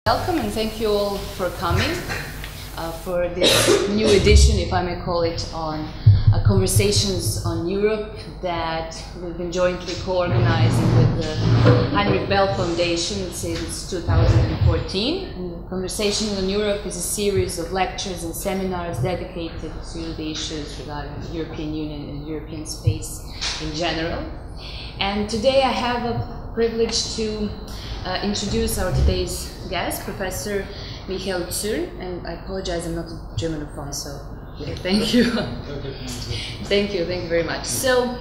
Welcome and thank you all for coming for this new edition, if I may call it, on Conversations on Europe that we've been jointly co-organizing with the Heinrich Böll Foundation since 2014. And Conversations on Europe is a series of lectures and seminars dedicated to the issues regarding the European Union and European space in general. And today I have a privilege to introduce our today's guest, Professor Michael Zürn, and I apologize, I'm not a Germanophone, so thank you. Thank you very much. So,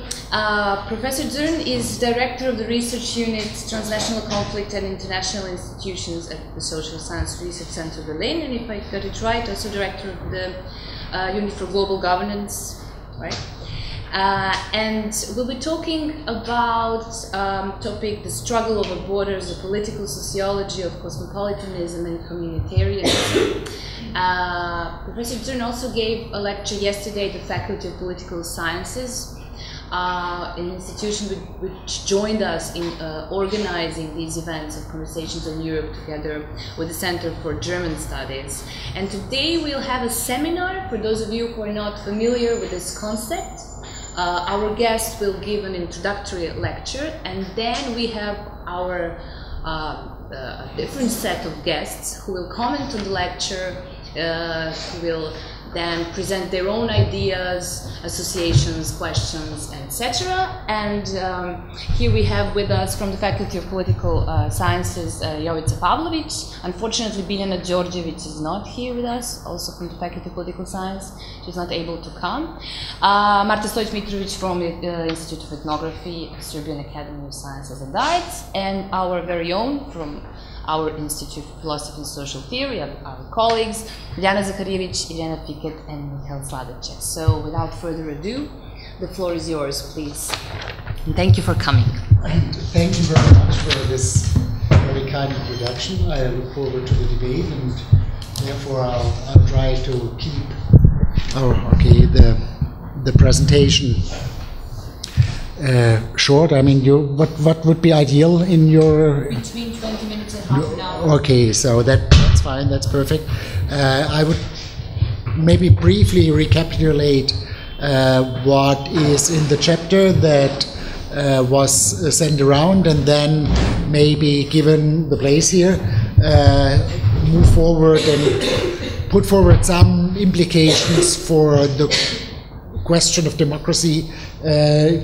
Professor Zürn is Director of the Research Unit Transnational Conflict and International Institutions at the Social Science Research Center Berlin, and if I got it right, also Director of the Unit for Global Governance, right? And we'll be talking about topic the struggle over borders, the political sociology of cosmopolitanism and communitarianism. Professor Zürn also gave a lecture yesterday at the Faculty of Political Sciences, an institution which joined us in organizing these events of Conversations on Europe together with the Center for German Studies. And today we'll have a seminar for those of you who are not familiar with this concept. Our guest will give an introductory lecture, and then we have our different set of guests who will comment on the lecture, who will then present their own ideas, associations, questions, etc. And here we have with us from the Faculty of Political Sciences, Jovica Pavlović. Unfortunately, Biljana Đorđević is not here with us, also from the Faculty of Political Science. She's not able to come. Marta Stojić Mitrović from the Institute of Ethnography, Serbian Academy of Sciences and Arts, and our very own from our Institute for Philosophy and Social Theory, our colleagues, Adriana Zaharijević, Irena Fiket, and Michal Sladeček. So without further ado, the floor is yours, please. And thank you for coming. And thank you very much for this very kind introduction. I look forward to the debate, and therefore I'll try to keep the presentation short. I mean, what would be ideal in your... Between 20 minutes and half an hour. Okay, so that's fine, that's perfect. I would maybe briefly recapitulate what is in the chapter that was sent around, and then maybe, given the place here, move forward and put forward some implications for the question of democracy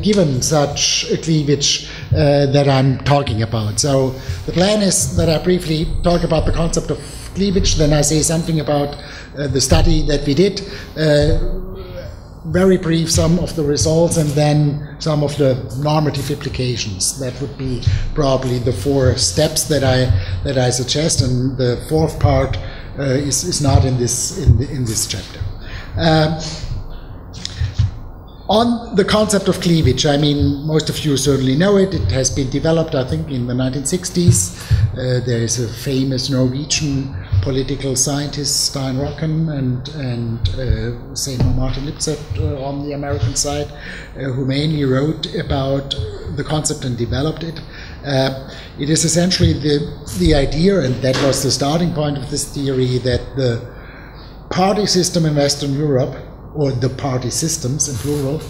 given such a cleavage that I'm talking about. So the plan is that I briefly talk about the concept of cleavage, then I say something about the study that we did, very brief some of the results, and then some of the normative implications. That would be probably the 4 steps that I suggest, and the 4th part is not in this chapter. On the concept of cleavage, I mean, most of you certainly know it. It has been developed, I think, in the 1960s. There is a famous Norwegian political scientist, Stein Rocken, and Seymour Martin Lipset on the American side, who mainly wrote about the concept and developed it. It is essentially the idea, and that was the starting point of this theory, that the party system in Western Europe, or the party systems in plural,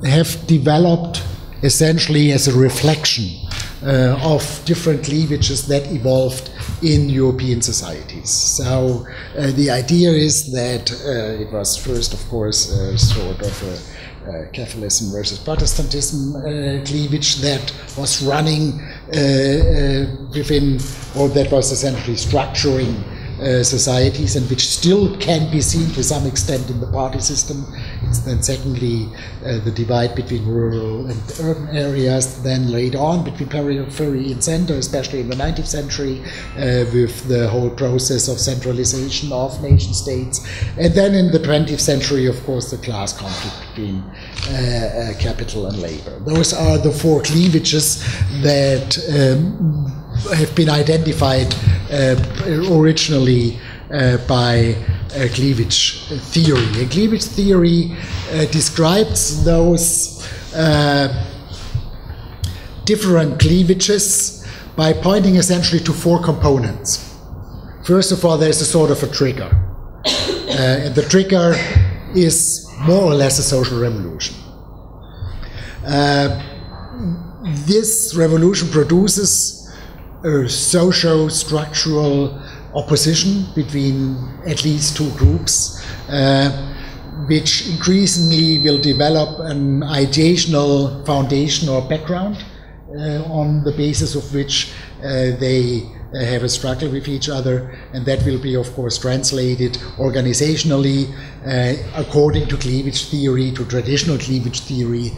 have developed essentially as a reflection of different cleavages that evolved in European societies. So the idea is that it was first, of course, sort of a Catholicism versus Protestantism cleavage that was running within, or that was essentially structuring societies, and which still can be seen to some extent in the party system. It's then secondly the divide between rural and urban areas, then later on between periphery and center, especially in the 19th century with the whole process of centralization of nation states, and then in the 20th century, of course, the class conflict between capital and labor. Those are the 4 cleavages that have been identified originally by cleavage theory. And cleavage theory describes those different cleavages by pointing essentially to 4 components. First of all, there's a sort of a trigger. And the trigger is more or less a social revolution. This revolution produces a socio-structural opposition between at least two groups, which increasingly will develop an ideational foundation or background on the basis of which they have a struggle with each other, and that will be, of course, translated organizationally according to cleavage theory, to traditional cleavage theory,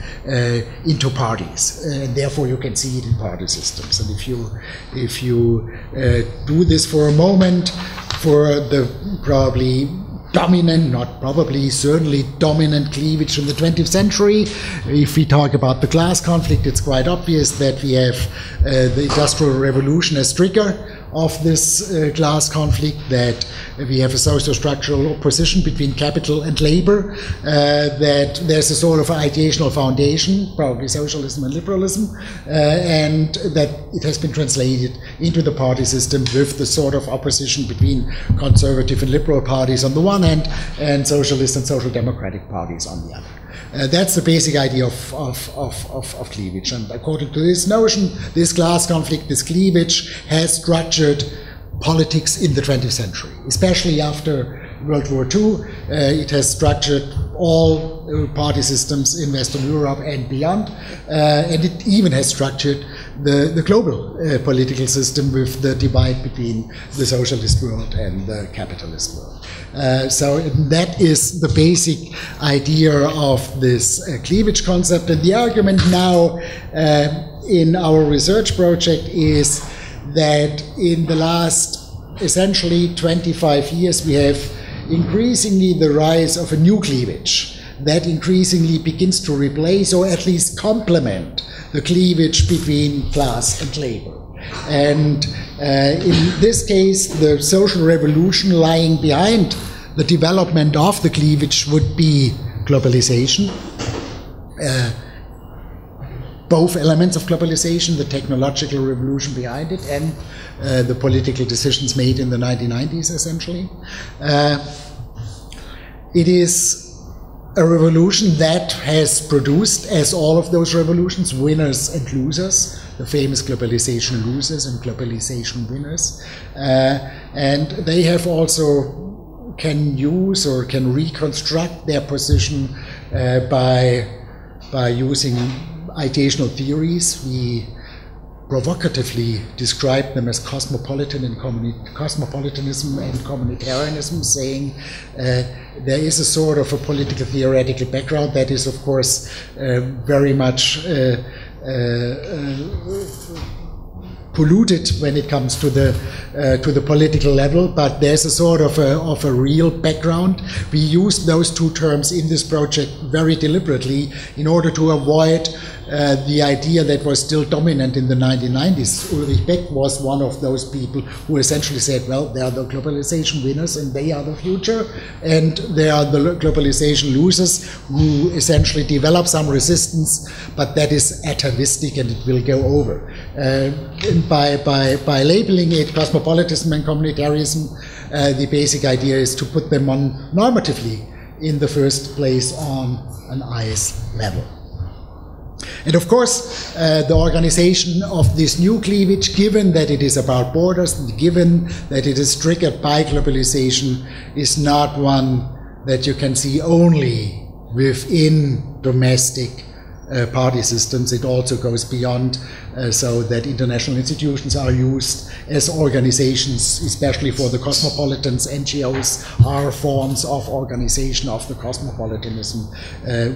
into parties. And therefore, you can see it in party systems. And if you do this for a moment, for the probably dominant, not probably, certainly dominant cleavage in the 20th century. If we talk about the class conflict, it's quite obvious that we have the Industrial Revolution as trigger of this class conflict, that we have a socio-structural opposition between capital and labor, that there's a sort of ideational foundation, probably socialism and liberalism, and that it has been translated into the party system with the sort of opposition between conservative and liberal parties on the one hand, and socialist and social democratic parties on the other. That's the basic idea of cleavage. And according to this notion, this class conflict, this cleavage, has structured politics in the 20th century, especially after World War II. It has structured all party systems in Western Europe and beyond, and it even has structured the global political system with the divide between the socialist world and the capitalist world. So that is the basic idea of this cleavage concept, and the argument now in our research project is that in the last essentially 25 years we have increasingly the rise of a new cleavage that increasingly begins to replace or at least complement the cleavage between class and labor. And in this case, the social revolution lying behind the development of the cleavage would be globalization. Both elements of globalization, the technological revolution behind it and the political decisions made in the 1990s, essentially. It is a revolution that has produced, as all of those revolutions, winners and losers, the famous globalization losers and globalization winners. And they have also can use or can reconstruct their position by using ideational theories. We provocatively describe them as cosmopolitanism and communitarianism, saying there is a sort of a political theoretical background that is, of course, very much polluted when it comes to the political level, but there's a sort of a real background. We used those two terms in this project very deliberately in order to avoid the idea that was still dominant in the 1990s. Ulrich Beck was one of those people who essentially said, well, they are the globalization winners and they are the future, and they are the globalization losers who essentially develop some resistance, but that is atavistic and it will go over. And by labeling it cosmopolitanism and communitarianism, the basic idea is to put them on normatively in the first place on an IS level. And of course, the organization of this new cleavage, given that it is about borders, and given that it is triggered by globalization, is not one that you can see only within domestic party systems. It also goes beyond, so that international institutions are used as organizations, especially for the cosmopolitans. NGOs are forms of organization of the cosmopolitanism.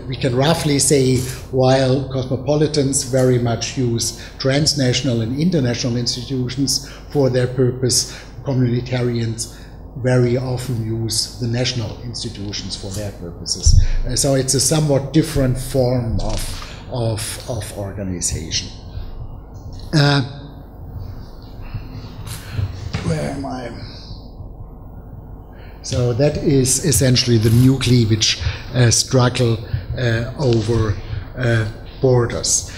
We can roughly say, while cosmopolitans very much use transnational and international institutions for their purpose, communitarians very often use the national institutions for their purposes. So it's a somewhat different form of organization. Where am I? So that is essentially the new cleavage struggle over borders.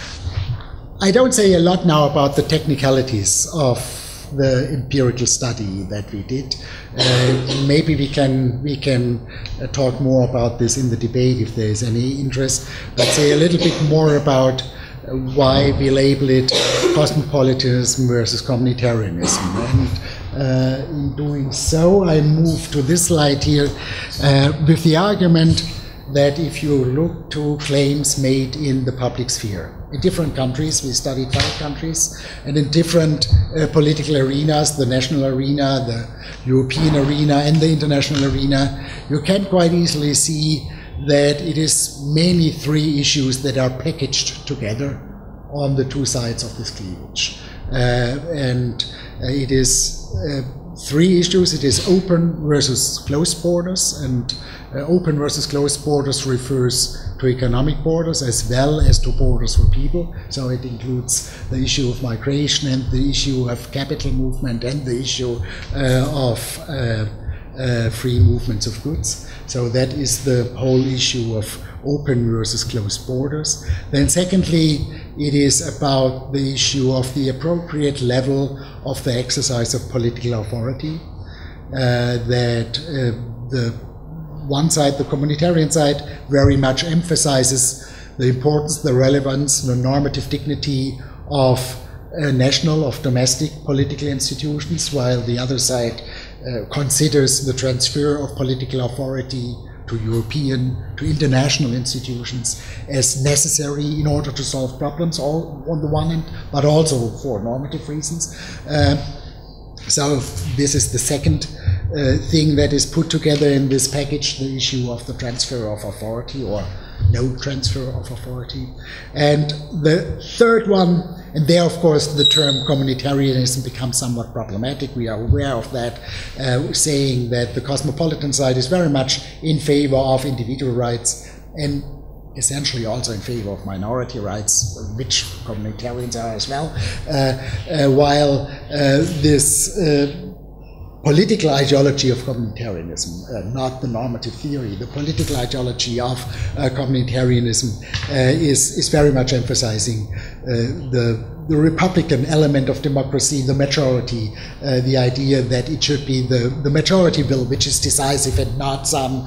I don't say a lot now about the technicalities of the empirical study that we did. Maybe we can talk more about this in the debate if there is any interest, but say a little bit more about why we label it cosmopolitanism versus communitarianism. And in doing so, I move to this slide here with the argument that if you look to claims made in the public sphere, in different countries, we studied 5 countries, and in different political arenas, the national arena, the European arena, and the international arena, you can quite easily see that it is mainly 3 issues that are packaged together on the 2 sides of this cleavage. And it is 3 issues. It is open versus closed borders, and open versus closed borders refers to economic borders as well as to borders for people. So it includes the issue of migration and the issue of capital movement and the issue of free movements of goods. So that is the whole issue of open versus closed borders. Then secondly, it is about the issue of the appropriate level of the exercise of political authority, that the one side, the communitarian side, very much emphasizes the importance, the relevance, the normative dignity of national, of domestic political institutions, while the other side considers the transfer of political authority to European, to international institutions as necessary in order to solve problems, all on the one hand, but also for normative reasons. So this is the second thing that is put together in this package, the issue of the transfer of authority or no transfer of authority. And the third one, and there of course the term communitarianism becomes somewhat problematic, we are aware of that, saying that the cosmopolitan side is very much in favor of individual rights and essentially also in favor of minority rights, which communitarians are as well, while this political ideology of communitarianism, not the normative theory, the political ideology of communitarianism is very much emphasizing the republican element of democracy, the majority, the idea that it should be the majority will which is decisive and not some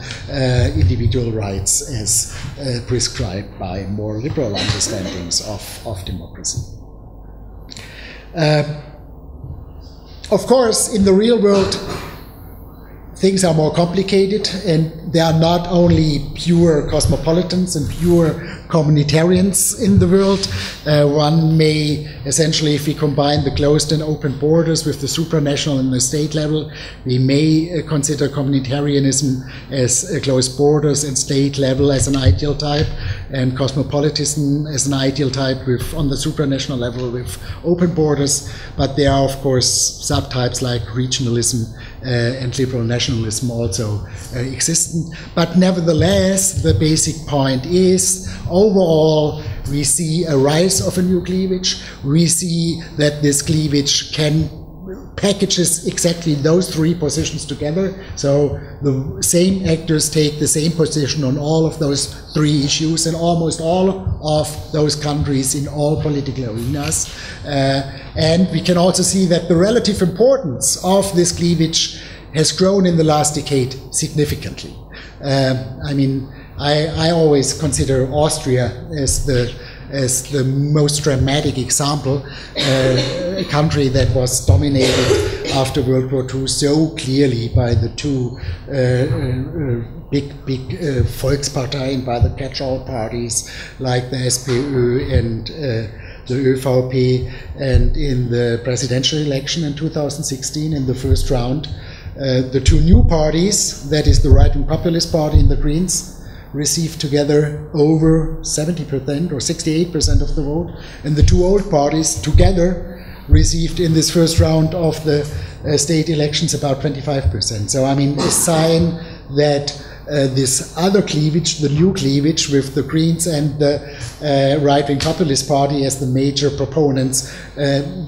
individual rights as prescribed by more liberal understandings of democracy. Of course, in the real world, things are more complicated, and there are not only pure cosmopolitans and pure communitarians in the world. One may essentially, if we combine the closed and open borders with the supranational and the state level, we may consider communitarianism as closed borders and state level as an ideal type, and cosmopolitanism as an ideal type with, on the supranational level, with open borders. But there are, of course, subtypes like regionalism and liberal nationalism also existent. But nevertheless, the basic point is, overall, we see a rise of a new cleavage. We see that this cleavage packages exactly those 3 positions together. So the same actors take the same position on all of those 3 issues in almost all of those countries in all political arenas. And we can also see that the relative importance of this cleavage has grown in the last decade significantly. I mean, I always consider Austria as the most dramatic example, a country that was dominated after World War II so clearly by the 2 big Volksparteien, by the catch-all parties like the SPÖ and the ÖVP, and in the presidential election in 2016 in the first round, the 2 new parties, that is the right-wing populist party and the Greens, received together over 70% or 68% of the vote, and the 2 old parties together received in this first round of the state elections about 25%. So I mean, a sign that this other cleavage, the new cleavage with the Greens and the right-wing populist party as the major proponents,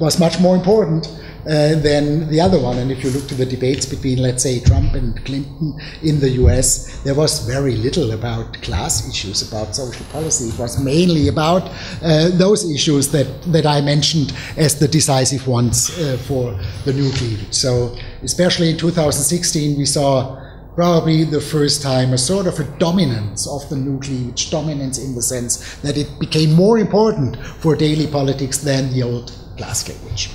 was much more important than the other one. And if you look to the debates between, let's say, Trump and Clinton in the US, there was very little about class issues, about social policy. It was mainly about those issues that I mentioned as the decisive ones for the new cleavage. So especially in 2016, we saw probably the first time a sort of a dominance of the new cleavage, dominance in the sense that it became more important for daily politics than the old class cleavage.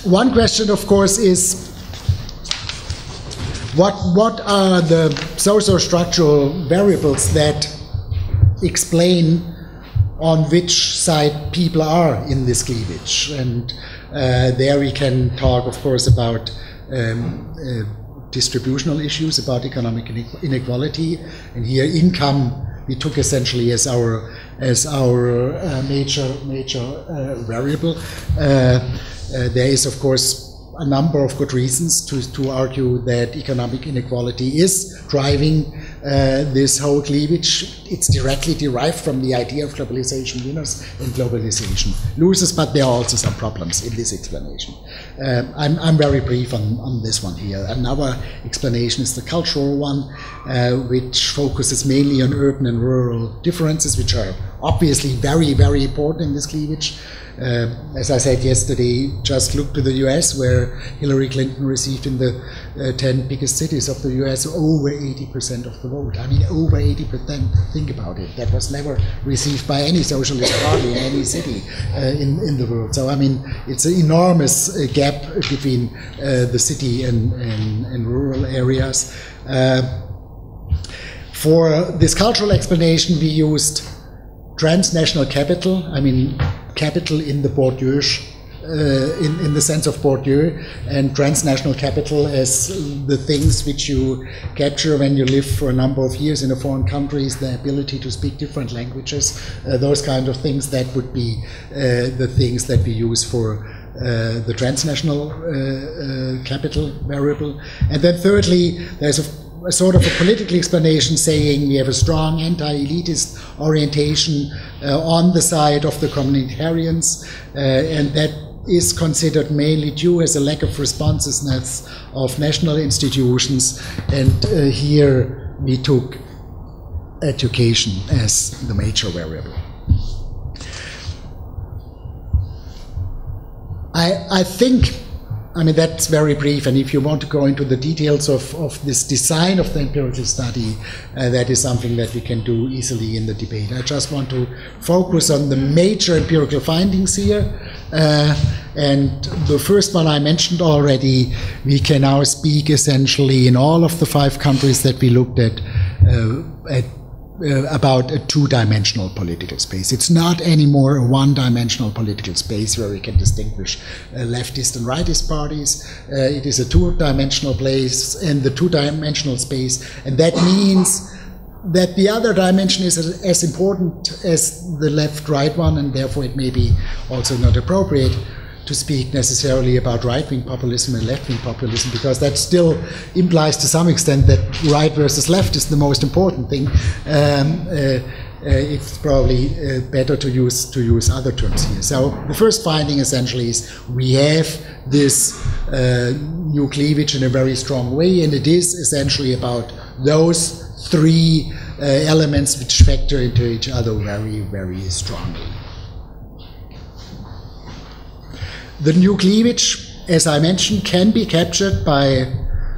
One question, of course, is what are the socio-structural variables that explain on which side people are in this cleavage? And there we can talk, of course, about distributional issues, about economic inequality, and here income we took essentially as our major variable. There is, of course, a number of good reasons to argue that economic inequality is driving this whole cleavage. It's directly derived from the idea of globalization winners and globalization losers, but there are also some problems in this explanation. I'm very brief on this one here. Another explanation is the cultural one, which focuses mainly on urban and rural differences, which are obviously very, very important in this cleavage. As I said yesterday, just look to the US, where Hillary Clinton received in the 10 biggest cities of the US over 80% of the vote. I mean, over 80%, think about it. That was never received by any socialist party in any city in the world. So, I mean, it's an enormous gap between the city and rural areas. For this cultural explanation, we used transnational capital. I mean, capital in the Bourdieu, in the sense of Bourdieu, and transnational capital as the things which you capture when you live for a number of years in a foreign country, the ability to speak different languages, those kind of things. That would be the things that we use for the transnational capital variable. And then thirdly, there's a sort of a political explanation saying we have a strong anti-elitist orientation on the side of the communitarians, and that is considered mainly due as a lack of responsiveness of national institutions, and here we took education as the major variable. I think, I mean, that's very brief, and if you want to go into the details of this design of the empirical study, that is something that we can do easily in the debate. I just want to focus on the major empirical findings here, and the first one I mentioned already. We can now speak essentially in all of the 5 countries that we looked at about a 2-dimensional political space. It's not anymore a 1-dimensional political space where we can distinguish leftist and rightist parties. It is a 2-dimensional place, and the 2-dimensional space, and that means that the other dimension is as important as the left-right one, and therefore it may be also not appropriate to speak necessarily about right-wing populism and left-wing populism, because that still implies to some extent that right versus left is the most important thing. It's probably better to use other terms here. So the first finding essentially is we have this new cleavage in a very strong way, and it is essentially about those 3 elements which factor into each other very, very strongly. The new cleavage, as I mentioned, can be captured by,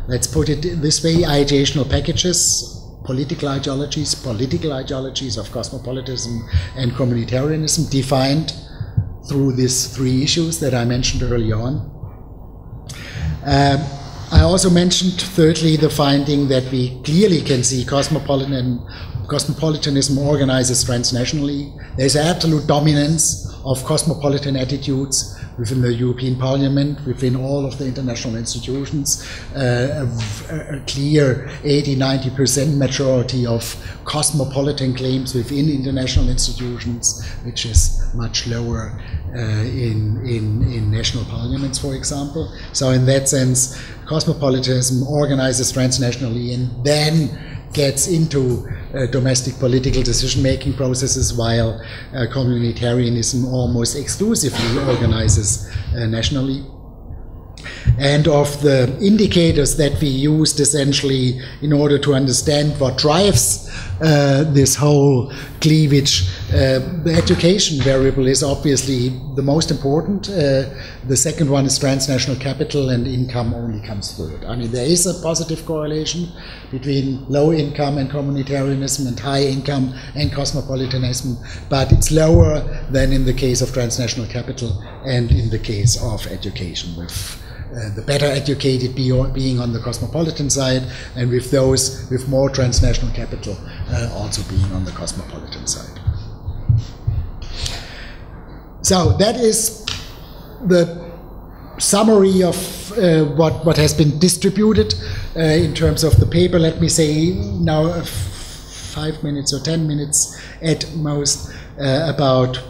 let's put it this way, ideational packages, political ideologies of cosmopolitanism and communitarianism, defined through these 3 issues that I mentioned early on. I also mentioned, thirdly, the finding that we clearly can see cosmopolitanism organizes transnationally. There's an absolute dominance of cosmopolitan attitudes within the European Parliament, within all of the international institutions, a clear 80–90% majority of cosmopolitan claims within international institutions, which is much lower in national parliaments, for example. So in that sense, cosmopolitanism organizes transnationally and then gets into domestic political decision-making processes, while communitarianism almost exclusively organizes nationally. And of the indicators that we used essentially in order to understand what drives this whole cleavage, the education variable is obviously the most important. The second one is transnational capital, and income only comes third. I mean, there is a positive correlation between low income and communitarianism and high income and cosmopolitanism, but it's lower than in the case of transnational capital and in the case of education, with the better educated being on the cosmopolitan side, and with those with more transnational capital also being on the cosmopolitan side. So that is the summary of what has been distributed in terms of the paper. Let me say now 5 minutes or 10 minutes at most about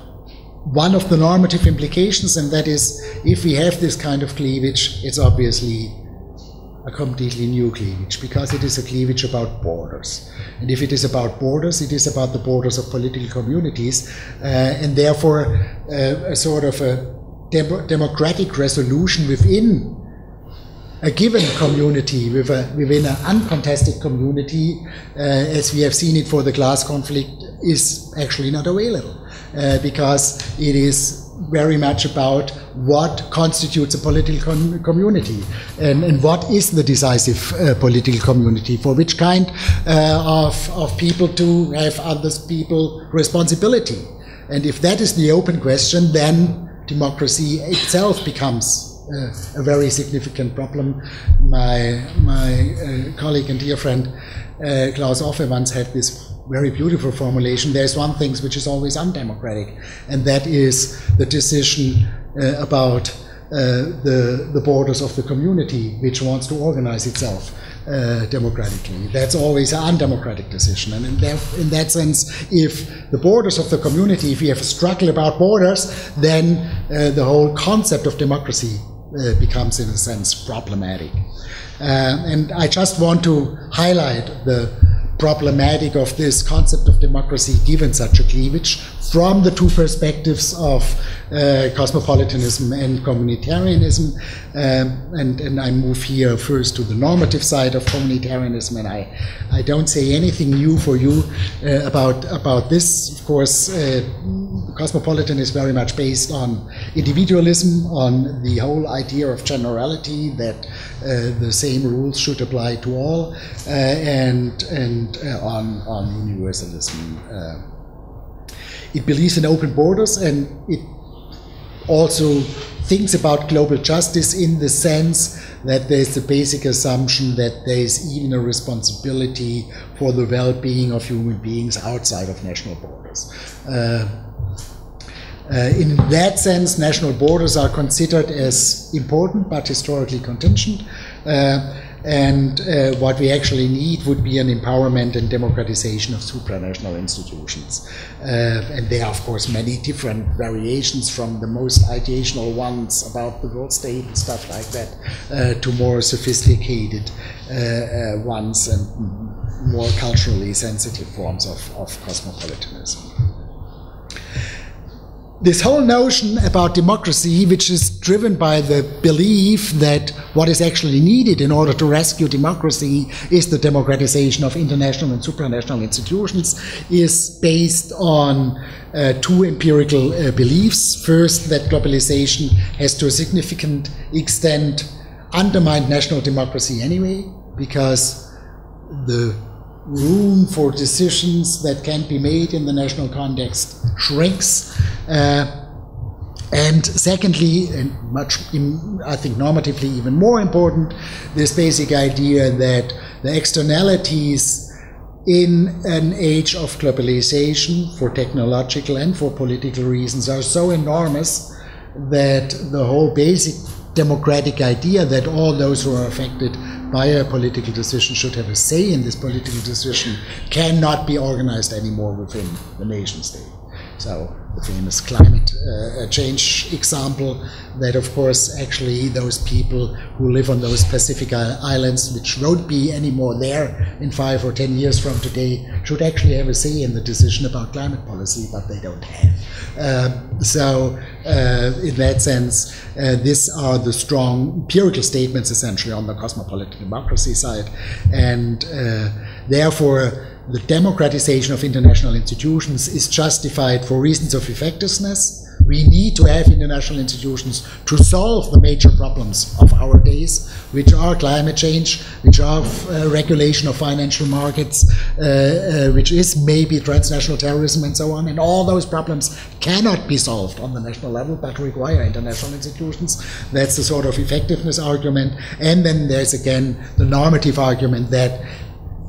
one of the normative implications, and that is, if we have this kind of cleavage, it's obviously a completely new cleavage, because it is a cleavage about borders. And if it is about borders, it is about the borders of political communities, and therefore a sort of a democratic resolution within a given community, within an uncontested community, as we have seen it for the class conflict, is actually not available. Because it is very much about what constitutes a political community, and what is the decisive political community, for which kind of people to have other people responsibility. And if that is the open question, then democracy itself becomes a very significant problem. My colleague and dear friend Klaus Offe once had this very beautiful formulation: there's one thing which is always undemocratic, and that is the decision about the borders of the community which wants to organize itself democratically. That's always an undemocratic decision. And in that sense, if the borders of the community, if we have a struggle about borders, then the whole concept of democracy becomes, in a sense, problematic. And I just want to highlight the problematic of this concept of democracy given such a cleavage from the two perspectives of cosmopolitanism and communitarianism. And I move here first to the normative side of communitarianism, and I don't say anything new for you about this. Of course, cosmopolitan is very much based on individualism, on the whole idea of generality, that the same rules should apply to all, and on universalism. It believes in open borders, and it also thinks about global justice in the sense that there's the basic assumption that there is even a responsibility for the well-being of human beings outside of national borders. In that sense, national borders are considered as important but historically contingent. And what we actually need would be an empowerment and democratization of supranational institutions. And there are, of course, many different variations, from the most ideational ones about the world state and stuff like that, to more sophisticated ones and more culturally sensitive forms of cosmopolitanism. This whole notion about democracy, which is driven by the belief that what is actually needed in order to rescue democracy is the democratization of international and supranational institutions, is based on two empirical beliefs. First, that globalization has to a significant extent undermined national democracy anyway, because the room for decisions that can be made in the national context shrinks. And secondly, and I think normatively even more important, this basic idea that the externalities in an age of globalization, for technological and for political reasons, are so enormous that the whole basic democratic idea that all those who are affected by a political decision should have a say in this political decision cannot be organized anymore within the nation state. So the famous climate change example, that of course actually those people who live on those Pacific islands, which won't be anymore there in 5 or 10 years from today, should actually have a say in the decision about climate policy, but they don't have. So in that sense, these are the strong empirical statements essentially on the cosmopolitan democracy side, and therefore the democratization of international institutions is justified for reasons of effectiveness. We need to have international institutions to solve the major problems of our days, which are climate change, which are regulation of financial markets, which is maybe transnational terrorism and so on. And all those problems cannot be solved on the national level, but require international institutions. That's the sort of effectiveness argument. And then there's again the normative argument that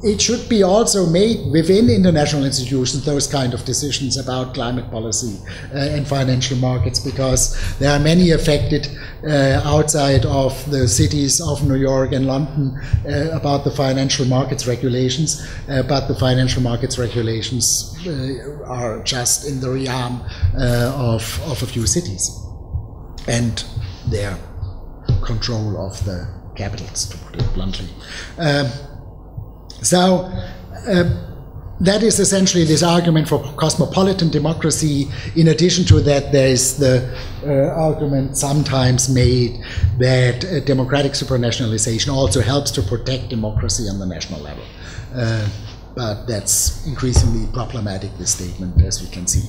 it should be also made within international institutions, those kind of decisions about climate policy and financial markets, because there are many affected outside of the cities of New York and London about the financial markets regulations, but the financial markets regulations are just in the realm of a few cities and their control of the capitals, to put it bluntly. So that is essentially this argument for cosmopolitan democracy. In addition to that, there is the argument sometimes made that democratic supranationalization also helps to protect democracy on the national level. But that's increasingly problematic, this statement, as we can see.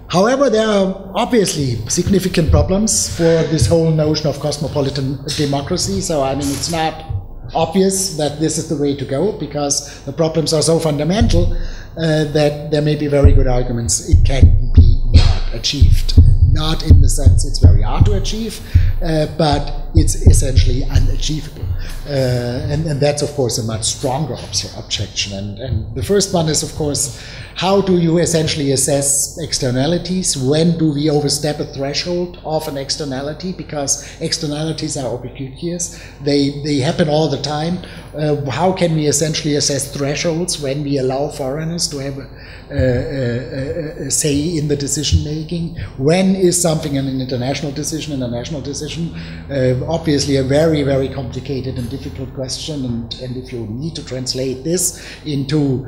However, there are obviously significant problems for this whole notion of cosmopolitan democracy. So, I mean, it's not obvious that this is the way to go, because the problems are so fundamental that there may be very good arguments it can be not achieved. Not in the sense it's very hard to achieve, but it's essentially unachievable. And that's, of course, a much stronger objection. And the first one is, of course, how do you essentially assess externalities? When do we overstep a threshold of an externality? Because externalities are ubiquitous. They happen all the time. How can we essentially assess thresholds when we allow foreigners to have a say in the decision making? When is something an international decision and a national decision? Obviously a very, very complicated and difficult question, and if you need to translate this into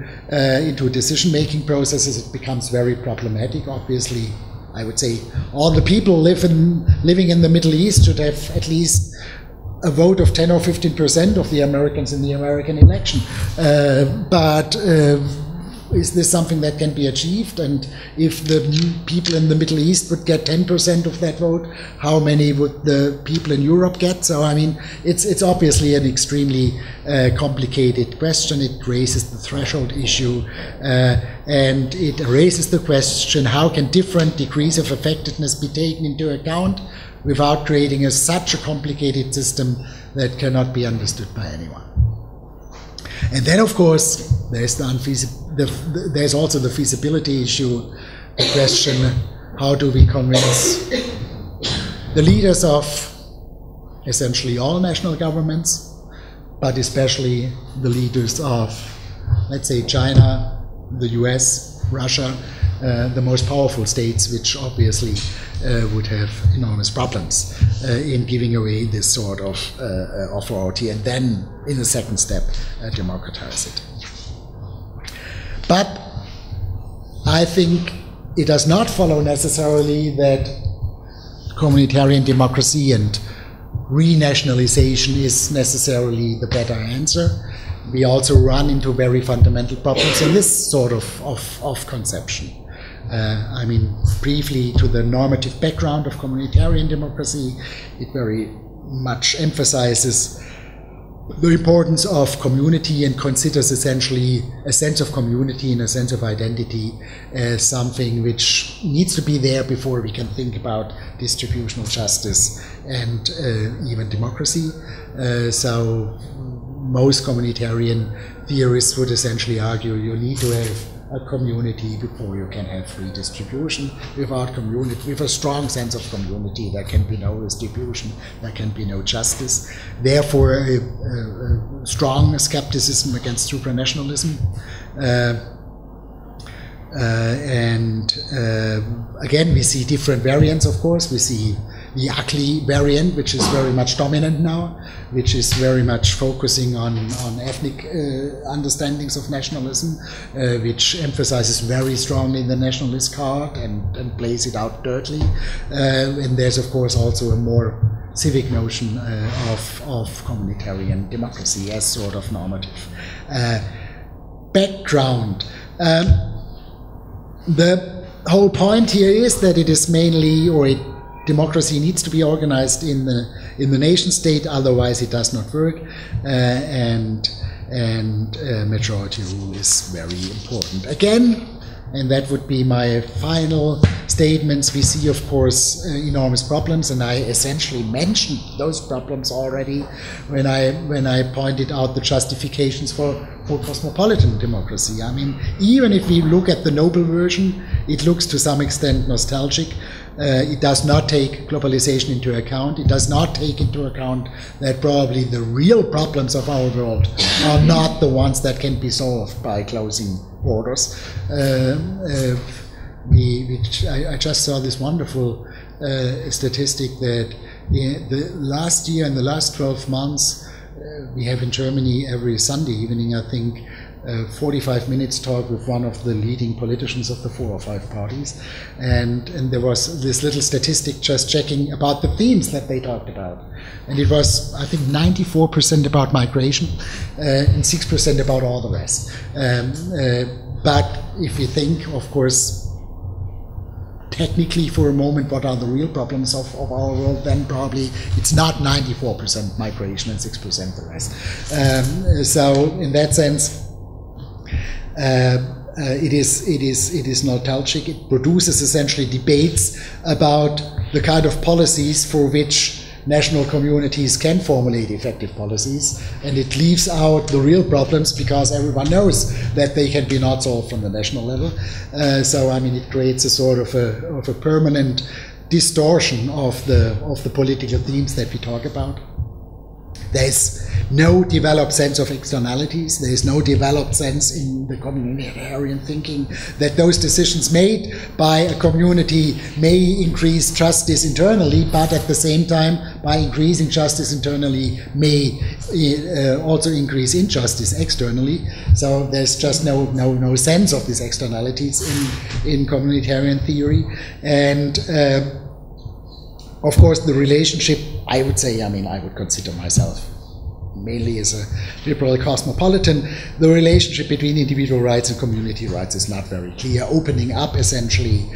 decision making processes, it becomes very problematic. Obviously, I would say all the people living in the Middle East should have at least a vote of 10 or 15% of the Americans in the American election. But is this something that can be achieved? And if the people in the Middle East would get 10% of that vote, how many would the people in Europe get? So, I mean, it's obviously an extremely complicated question. It raises the threshold issue, and it raises the question, how can different degrees of effectiveness be taken into account without creating such a complicated system that cannot be understood by anyone? And then, of course, there's there's also the feasibility issue, the question, how do we convince the leaders of essentially all national governments, but especially the leaders of, let's say, China, the US, Russia, the most powerful states, which obviously would have enormous problems in giving away this sort of authority, and then, in a second step, democratize it. But I think it does not follow necessarily that communitarian democracy and renationalization is necessarily the better answer. We also run into very fundamental problems in this sort of conception. I mean, briefly to the normative background of communitarian democracy, it very much emphasizes the importance of community and considers essentially a sense of community and a sense of identity as something which needs to be there before we can think about distributional justice and even democracy. So most communitarian theorists would essentially argue you need to have a community before you can have free distribution. Without community, with a strong sense of community, there can be no distribution, there can be no justice. Therefore, a strong skepticism against supranationalism. Again, we see different variants, of course. We see the ugly variant, which is very much dominant now, which is very much focusing on ethnic understandings of nationalism, which emphasizes very strongly the nationalist card and plays it out dirtly. And there's, of course, also a more civic notion of communitarian democracy as sort of normative. Background. The whole point here is that it is mainly, or democracy needs to be organized in the nation state, otherwise it does not work, and majority rule is very important. Again, and that would be my final statements, we see, of course, enormous problems, and I essentially mentioned those problems already when I pointed out the justifications for cosmopolitan democracy. I mean, even if we look at the noble version, it looks to some extent nostalgic. It does not take globalization into account. It does not take into account that probably the real problems of our world are not the ones that can be solved by closing borders. I just saw this wonderful statistic that in the last year, in the last 12 months, we have in Germany every Sunday evening, I think, 45 minutes talk with one of the leading politicians of the 4 or 5 parties, and there was this little statistic just checking about the themes that they talked about, and it was, I think, 94% about migration and 6% about all the rest. But if you think, of course, technically for a moment, what are the real problems of our world, then probably it's not 94% migration and 6% the rest. So in that sense, it is nostalgic. It produces essentially debates about the kind of policies for which national communities can formulate effective policies, and it leaves out the real problems because everyone knows that they can be not solved from the national level. So I mean, it creates a sort of a permanent distortion of the political themes that we talk about. There's no developed sense of externalities. There is no developed sense in the communitarian thinking that those decisions made by a community may increase justice internally, but at the same time, by increasing justice internally, may also increase injustice externally. So there's just no sense of these externalities in communitarian theory. And of course, the relationship, I would say, I mean, I would consider myself mainly as a liberal cosmopolitan. The relationship between individual rights and community rights is not very clear, opening up essentially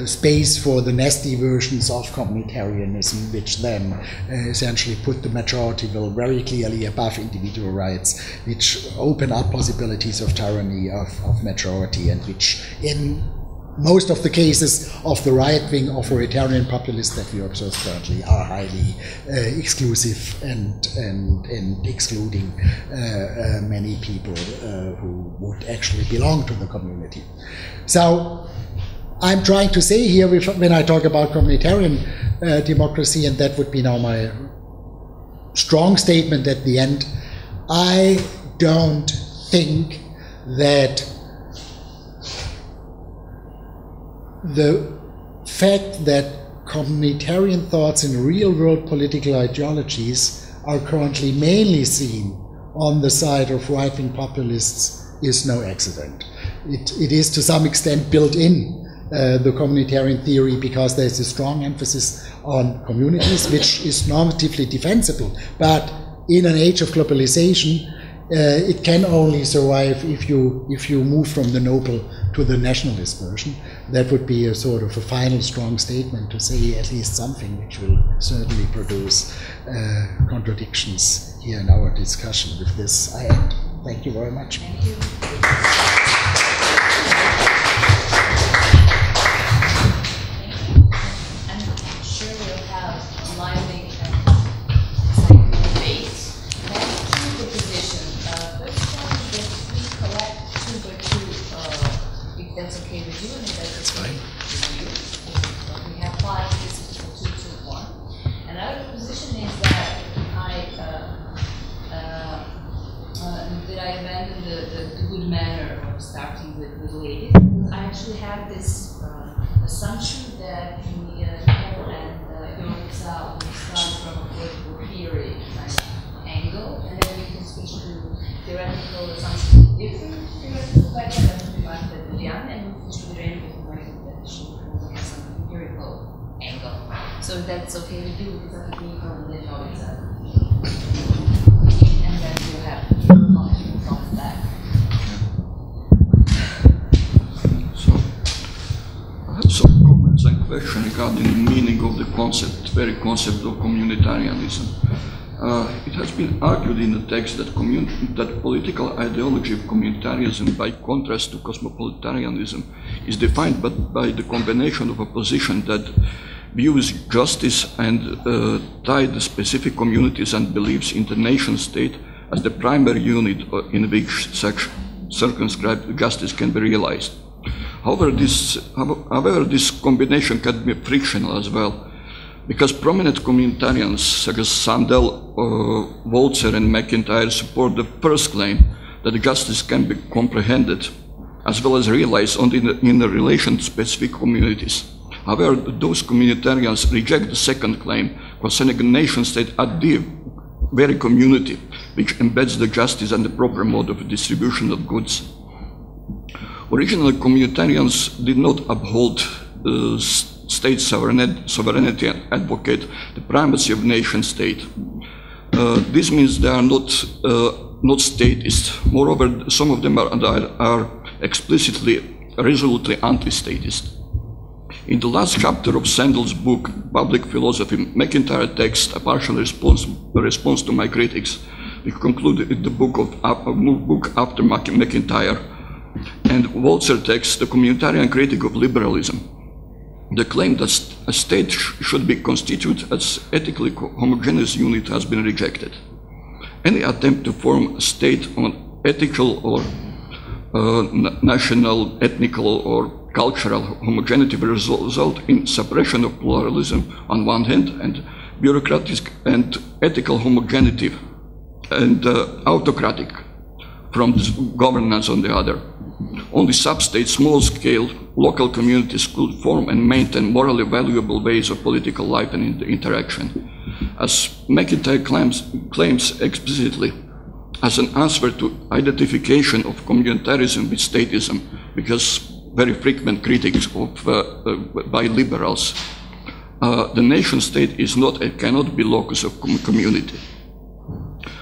space for the nasty versions of communitarianism, which then essentially put the majority will very clearly above individual rights, which open up possibilities of tyranny of majority, and which in most of the cases of the right-wing authoritarian populists that we observe currently are highly exclusive and excluding many people who would actually belong to the community. So I'm trying to say here, when I talk about communitarian democracy, and that would be now my strong statement at the end, I don't think that the fact that communitarian thoughts in real-world political ideologies are currently mainly seen on the side of right-wing populists is no accident. It is to some extent built in the communitarian theory, because there's a strong emphasis on communities, which is normatively defensible. But in an age of globalization, it can only survive if you move from the noble to the nationalist version. That would be a sort of a final strong statement to say at least something, which will certainly produce contradictions here in our discussion. With this, I end. Thank you very much. Thank you. I'm sure we'll have a lively and exciting debate. Let's choose the position. First one is that we collect 2 by 2 I abandoned the good manner of starting with ladies. I actually have this assumption that Michal and Jovica will start from a political theory kind of angle, and then we can switch to theoretical assumptions, different theoretical background, that would be Marta and Biljana, and we switch to Irena Fiket, that she will have some empirical angle. So that's okay with you, because I think from the Jovica. And then you have comments on that. So, I have some comments and questions regarding the meaning of the concept, very concept of communitarianism. It has been argued in the text that that political ideology of communitarianism, by contrast to cosmopolitanism, is defined by the combination of a position that views justice and tied specific communities and beliefs in the nation state as the primary unit in which such circumscribed justice can be realized. However, this combination can be frictional as well, because prominent communitarians such as Sandel, Walzer and McIntyre support the first claim that justice can be comprehended as well as realized only in relation to specific communities. However, those communitarians reject the second claim concerning a nation state at the very community which embeds the justice and the proper mode of distribution of goods. Originally, communitarians did not uphold state sovereignty and advocate the primacy of nation state. This means they are not statist. Moreover, some of them are explicitly, resolutely anti-statist. In the last chapter of Sandel's book, Public Philosophy, McIntyre takes a partial response to my critics, which concluded the book after McIntyre, and Walzer takes the communitarian critique of liberalism. The claim that a state should be constituted as ethically homogeneous unit has been rejected. Any attempt to form a state on ethical or national, ethnical or cultural homogeneity will result in suppression of pluralism on one hand and bureaucratic and ethical homogeneity and autocratic from governance on the other. Only sub-state, small-scale, local communities could form and maintain morally valuable ways of political life and interaction. As McIntyre claims explicitly, as an answer to identification of communitarianism with statism, because very frequent critics by liberals, the nation state is not and cannot be locus of community.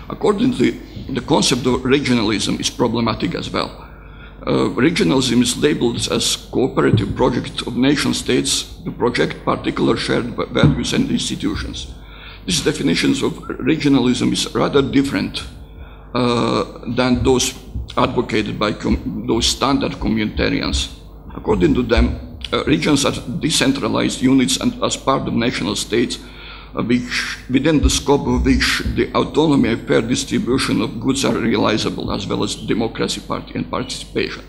Accordingly, the concept of regionalism is problematic as well. Regionalism is labeled as cooperative project of nation states to project particular shared values and institutions. These definitions of regionalism is rather different than those advocated by those standard communitarians. According to them, regions are decentralized units and as part of national states, which, within the scope of which the autonomy and fair distribution of goods are realizable, as well as democracy and participation.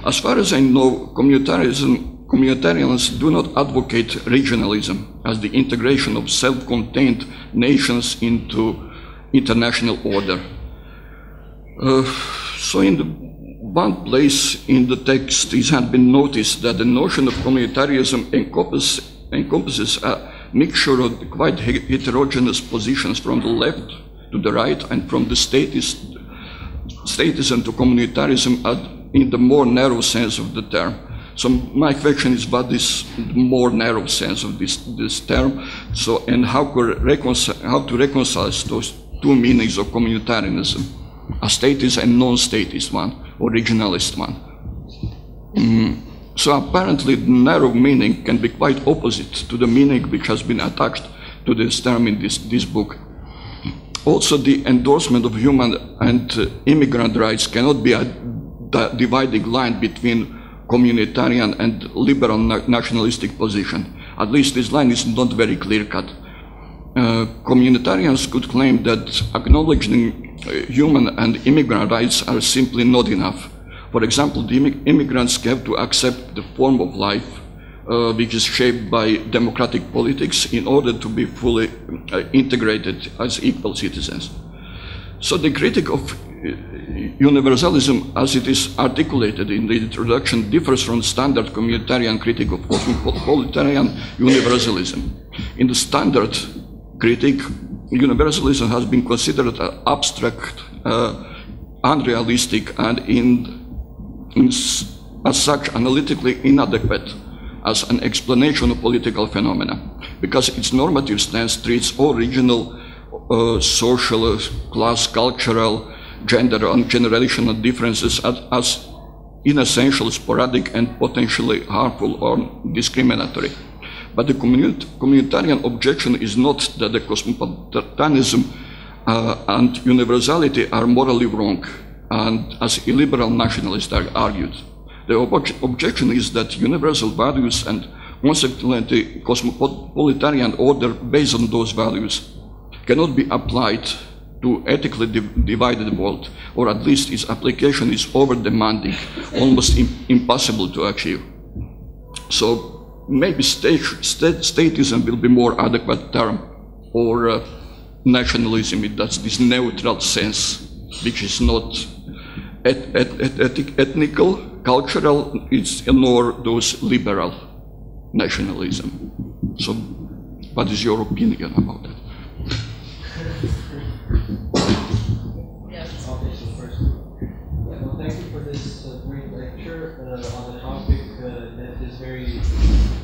As far as I know, communitarians do not advocate regionalism as the integration of self-contained nations into international order. So in the one place in the text it has been noticed that the notion of communitarianism encompasses a mixture of quite heterogeneous positions from the left to the right and from the statism to communitarianism in the more narrow sense of the term. So my question is, what is the more narrow sense of this term? So, and how to reconcile those two meanings of communitarianism, a statist and non-statist one, or regionalist one. So apparently the narrow meaning can be quite opposite to the meaning which has been attached to this term in this book. Also, the endorsement of human and immigrant rights cannot be a dividing line between communitarian and liberal nationalistic position. At least this line is not very clear-cut. Communitarians could claim that acknowledging human and immigrant rights are simply not enough. For example, the immigrants have to accept the form of life which is shaped by democratic politics in order to be fully integrated as equal citizens. So the critique of Universalism, as it is articulated in the introduction, differs from standard communitarian critique of cosmopolitan universalism. In the standard critique, universalism has been considered abstract, unrealistic, and as such analytically inadequate as an explanation of political phenomena, because its normative stance treats all regional, social, class, cultural, gender, and generational differences as inessential, sporadic, and potentially harmful or discriminatory. But the communitarian objection is not that the cosmopolitanism and universality are morally wrong, and as illiberal nationalists argued. The objection is that universal values and consequently cosmopolitan order based on those values cannot be applied to ethically divided world, or at least its application is over-demanding, almost impossible to achieve. So maybe statism will be more adequate term, or nationalism, that's this neutral sense, which is not ethnical, cultural, it's nor those liberal nationalism. So what is your opinion about that? Well, thank you for this great lecture on a topic that is very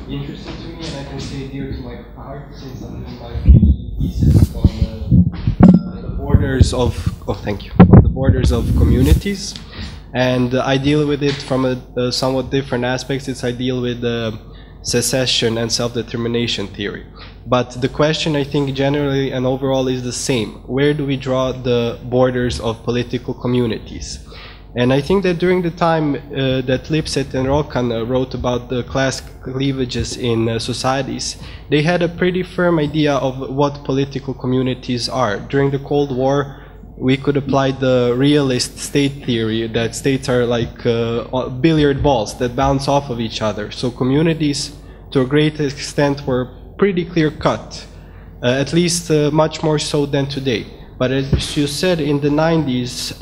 interesting to me, and I can say dear to my heart, since I'm doing my PhD thesis on the borders of on the borders of communities, and I deal with it from a somewhat different aspects. I deal with secession and self-determination theory. But the question, I think, generally and overall is the same. Where do we draw the borders of political communities? And I think that during the time that Lipset and Rokan wrote about the class cleavages in societies, they had a pretty firm idea of what political communities are. During the Cold War, we could apply the realist state theory that states are like billiard balls that bounce off of each other. So communities, to a great extent, were pretty clear-cut, at least much more so than today. But as you said, in the 90s,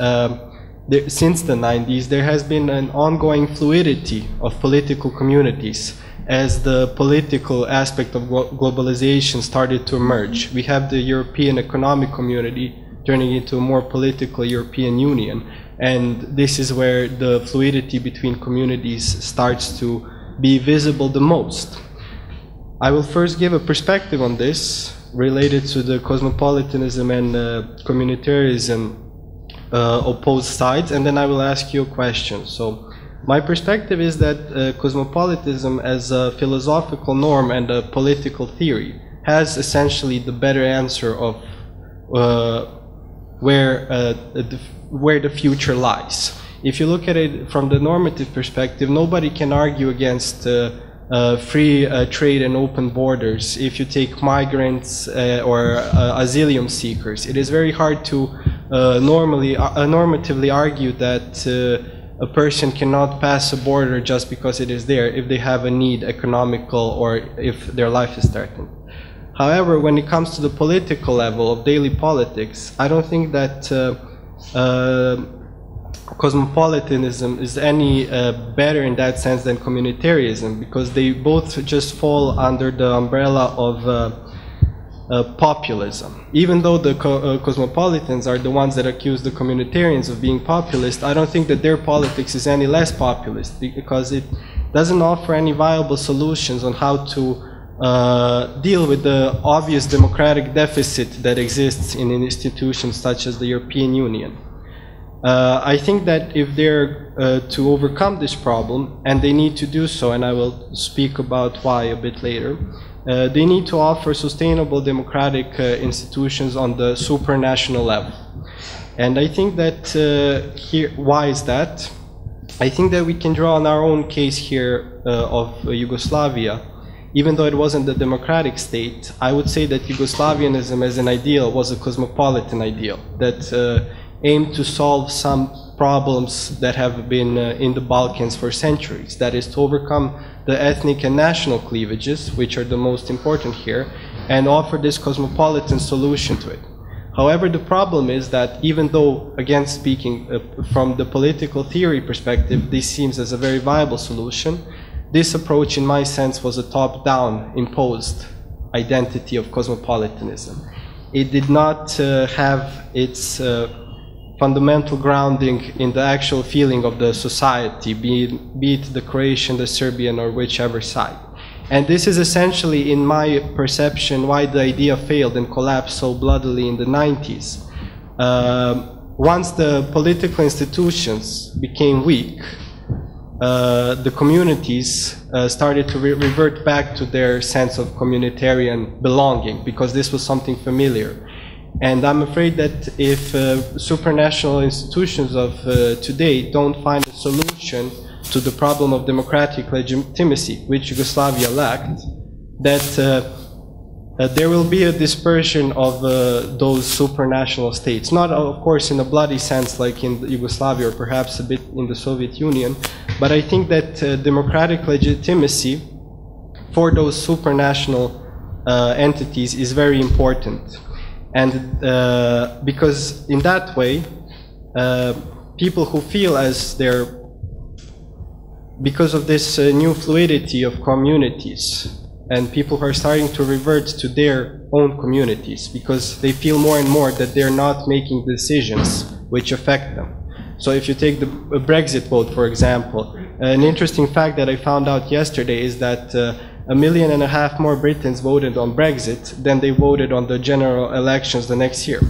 since the 90s, there has been an ongoing fluidity of political communities as the political aspect of globalization started to emerge. We have the European Economic Community turning into a more political European Union, and this is where the fluidity between communities starts to be visible the most. I will first give a perspective on this related to the cosmopolitanism and communitarianism opposed sides, and then I will ask you a question. So my perspective is that cosmopolitanism as a philosophical norm and a political theory has essentially the better answer of where the future lies. If you look at it from the normative perspective, nobody can argue against free trade and open borders. If you take migrants or asylum seekers, it is very hard to normatively argue that a person cannot pass a border just because it is there if they have a need, economical, or if their life is threatened. However, when it comes to the political level of daily politics, I don't think that cosmopolitanism is any better in that sense than communitarianism, because they both just fall under the umbrella of populism. Even though the cosmopolitans are the ones that accuse the communitarians of being populist, I don't think that their politics is any less populist, because it doesn't offer any viable solutions on how to deal with the obvious democratic deficit that exists in institutions such as the European Union. I think that if they're to overcome this problem, and they need to do so, and I will speak about why a bit later, they need to offer sustainable democratic institutions on the supranational level. And I think that why is that? I think that we can draw on our own case here of Yugoslavia. Even though it wasn't the democratic state, I would say that Yugoslavianism as an ideal was a cosmopolitan ideal that aimed to solve some problems that have been in the Balkans for centuries. That is, to overcome the ethnic and national cleavages, which are the most important here, and offer this cosmopolitan solution to it. However, the problem is that even though, again speaking from the political theory perspective, this seems as a very viable solution, this approach, in my sense, was a top-down imposed identity of cosmopolitanism. It did not have its fundamental grounding in the actual feeling of the society, be it the Croatian, the Serbian, or whichever side. And this is essentially, in my perception, why the idea failed and collapsed so bloodily in the 90s. Once the political institutions became weak, the communities started to revert back to their sense of communitarian belonging, because this was something familiar. And I'm afraid that if supranational institutions of today don't find a solution to the problem of democratic legitimacy, which Yugoslavia lacked, that there will be a dispersion of those supranational states. Not, of course, in a bloody sense like in Yugoslavia or perhaps a bit in the Soviet Union, but I think that democratic legitimacy for those supranational entities is very important. And because in that way, people who feel as they're, because of this new fluidity of communities, and people who are starting to revert to their own communities because they feel more and more that they're not making decisions which affect them. So if you take the Brexit vote, for example, an interesting fact that I found out yesterday is that 1.5 million more Britons voted on Brexit than they voted on the general elections the next year.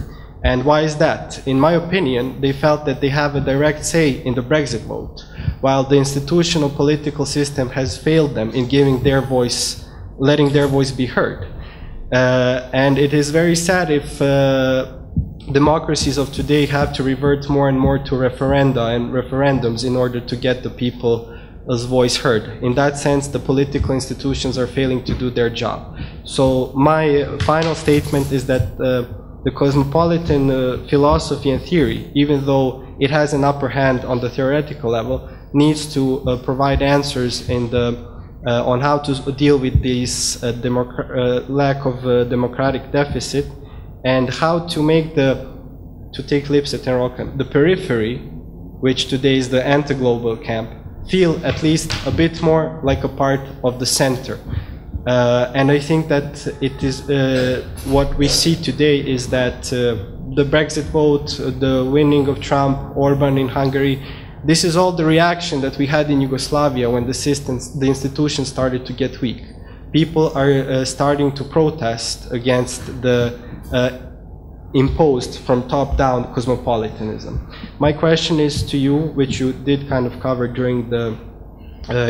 And why is that? In my opinion, they felt that they have a direct say in the Brexit vote, while the institutional political system has failed them in giving their voice, letting their voice be heard. And it is very sad if democracies of today have to revert more and more to referenda and referendums in order to get the people's voice heard. In that sense, the political institutions are failing to do their job. So my final statement is that the cosmopolitan philosophy and theory, even though it has an upper hand on the theoretical level, needs to provide answers in the on how to deal with this lack of democratic deficit, and how to make the periphery, which today is the anti-global camp, feel at least a bit more like a part of the center. And I think that it is what we see today is that the Brexit vote, the winning of Trump, Orban in Hungary, this is all the reaction that we had in Yugoslavia when the institutions started to get weak. People are starting to protest against the imposed from top down cosmopolitanism. My question is to you, which you did kind of cover during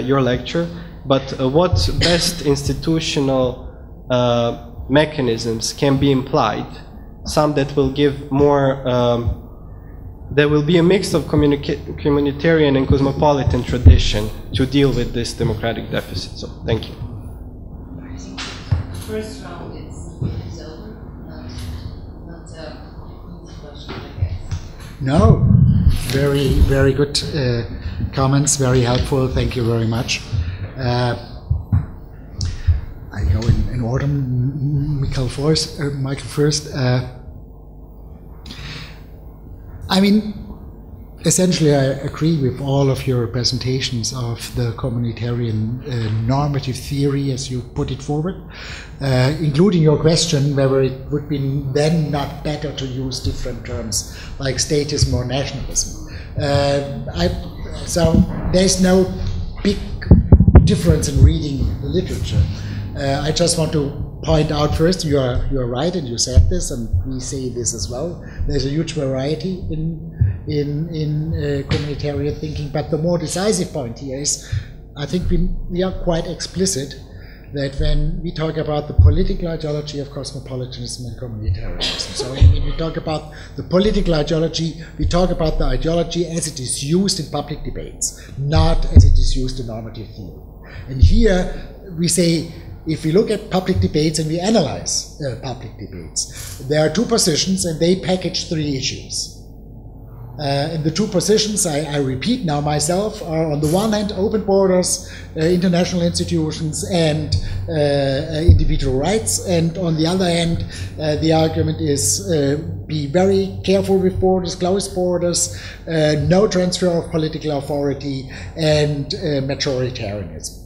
your lecture, but what best institutional mechanisms can be implied, some that will give more there will be a mix of communitarian and cosmopolitan tradition to deal with this democratic deficit. So, thank you. I think the first round is over. Not a easy question, I guess. No, very, very good comments, very helpful. Thank you very much. I go in order. Michael first. I mean, essentially, I agree with all of your presentations of the communitarian normative theory as you put it forward, including your question whether it would be then not better to use different terms like statism or nationalism. So there's no big difference in reading the literature. I just want to point out first, you are right, and you said this, and we say this as well. There's a huge variety in communitarian thinking, but the more decisive point here is, I think we are quite explicit that when we talk about the political ideology of cosmopolitanism and communitarianism, so when we talk about the political ideology, we talk about the ideology as it is used in public debates, not as it is used in normative theory. And here we say, if we look at public debates and we analyze public debates, there are two positions and they package three issues. And the two positions, I repeat now myself, are on the one hand open borders, international institutions, and individual rights, and on the other hand the argument is be very careful with borders, close borders, no transfer of political authority, and majoritarianism.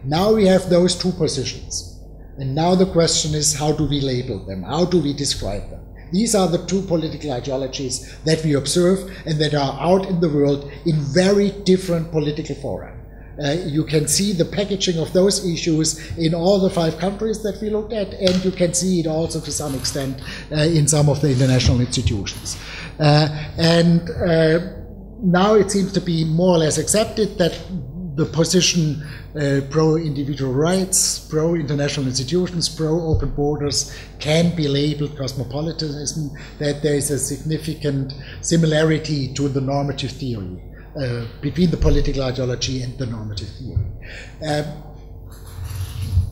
Now we have those two positions, and now the question is, how do we label them? How do we describe them? These are the two political ideologies that we observe and that are out in the world in very different political fora. You can see the packaging of those issues in all the 5 countries that we looked at, and you can see it also to some extent in some of the international institutions. Now it seems to be more or less accepted that the position pro-individual rights, pro-international institutions, pro-open borders can be labeled cosmopolitanism, that there is a significant similarity to the normative theory between the political ideology and the normative theory.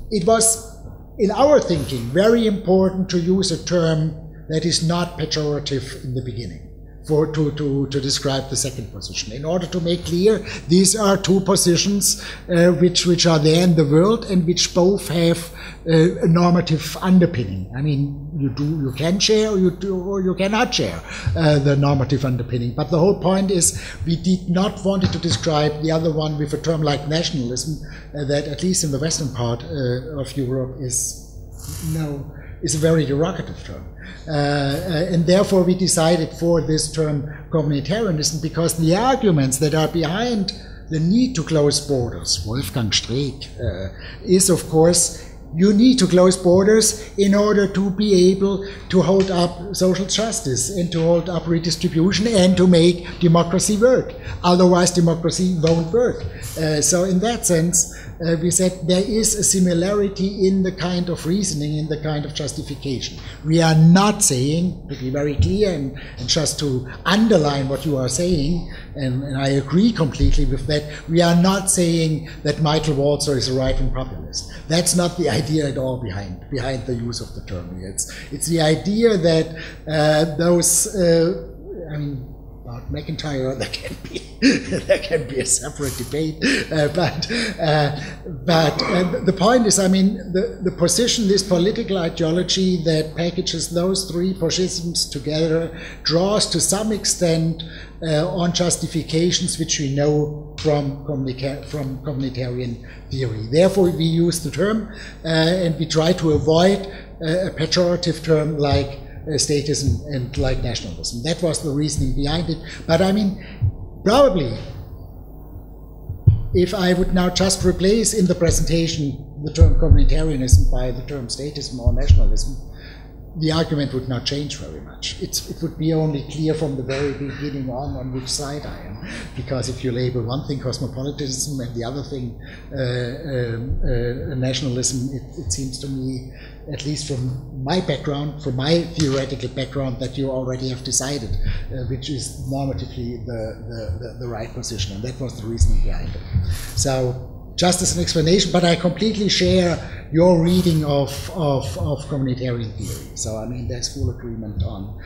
It was, in our thinking, very important to use a term that is not pejorative in the beginning to describe the second position, in order to make clear these are two positions which are there in the world and which both have a normative underpinning. I mean, you can share or you cannot share the normative underpinning, but the whole point is we did not want to describe the other one with a term like nationalism that, at least in the western part of Europe, is a very derogative term. And therefore we decided for this term communitarianism, because the arguments that are behind the need to close borders, Wolfgang Streeck, is of course you need to close borders in order to be able to hold up social justice and to hold up redistribution and to make democracy work. Otherwise democracy won't work. So in that sense, we said there is a similarity in the kind of reasoning, in the kind of justification. We are not saying, to be very clear and just to underline what you are saying, and I agree completely with that, we are not saying that Michael Walzer is a right-wing populist. That's not the idea at all behind the use of the term. It's the idea that I mean, about McIntyre, there can be a separate debate, but the point is, I mean, the position, this political ideology that packages those three positions together, draws to some extent on justifications which we know from communitarian theory. Therefore, we use the term and we try to avoid a pejorative term like statism and like nationalism. That was the reasoning behind it. But I mean, probably, if I would now just replace in the presentation the term communitarianism by the term statism or nationalism, the argument would not change very much. It would be only clear from the very beginning on which side I am. Because if you label one thing cosmopolitanism and the other thing nationalism, it seems to me, at least from my background, from my theoretical background, that you already have decided which is normatively the right position. And that was the reasoning behind it. So, just as an explanation, but I completely share your reading of communitarian theory. So I mean, there's full agreement on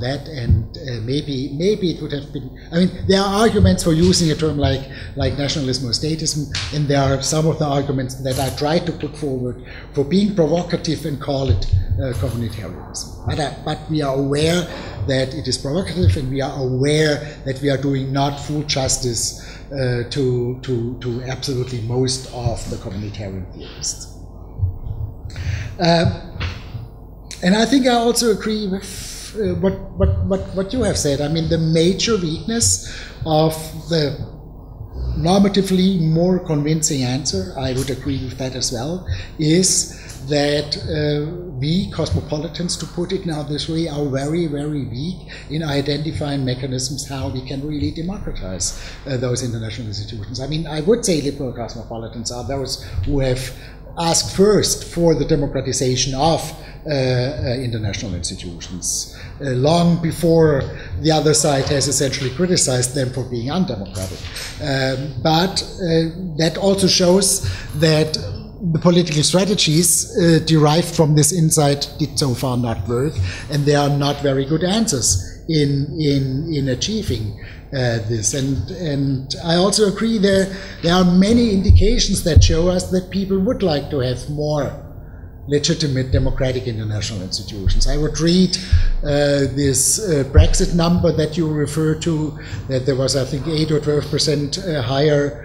that, and maybe it would have been. I mean, there are arguments for using a term like nationalism or statism, and there are some of the arguments that I tried to put forward for being provocative and call it communitarianism. But we are aware that it is provocative, and we are aware that we are doing not full justice to absolutely most of the communitarian theorists. And I think I also agree with what you have said. I mean, the major weakness of the normatively more convincing answer, I would agree with that as well, is that we cosmopolitans, to put it now this way, are very, very weak in identifying mechanisms how we can really democratize those international institutions. I mean, I would say liberal cosmopolitans are those who have asked first for the democratization of international institutions, long before the other side has essentially criticized them for being undemocratic. But that also shows that the political strategies derived from this insight did so far not work, and there are not very good answers in achieving this. And I also agree there are many indications that show us that people would like to have more legitimate democratic international institutions. I would read this Brexit number that you refer to, that there was, I think, 8 or 12% higher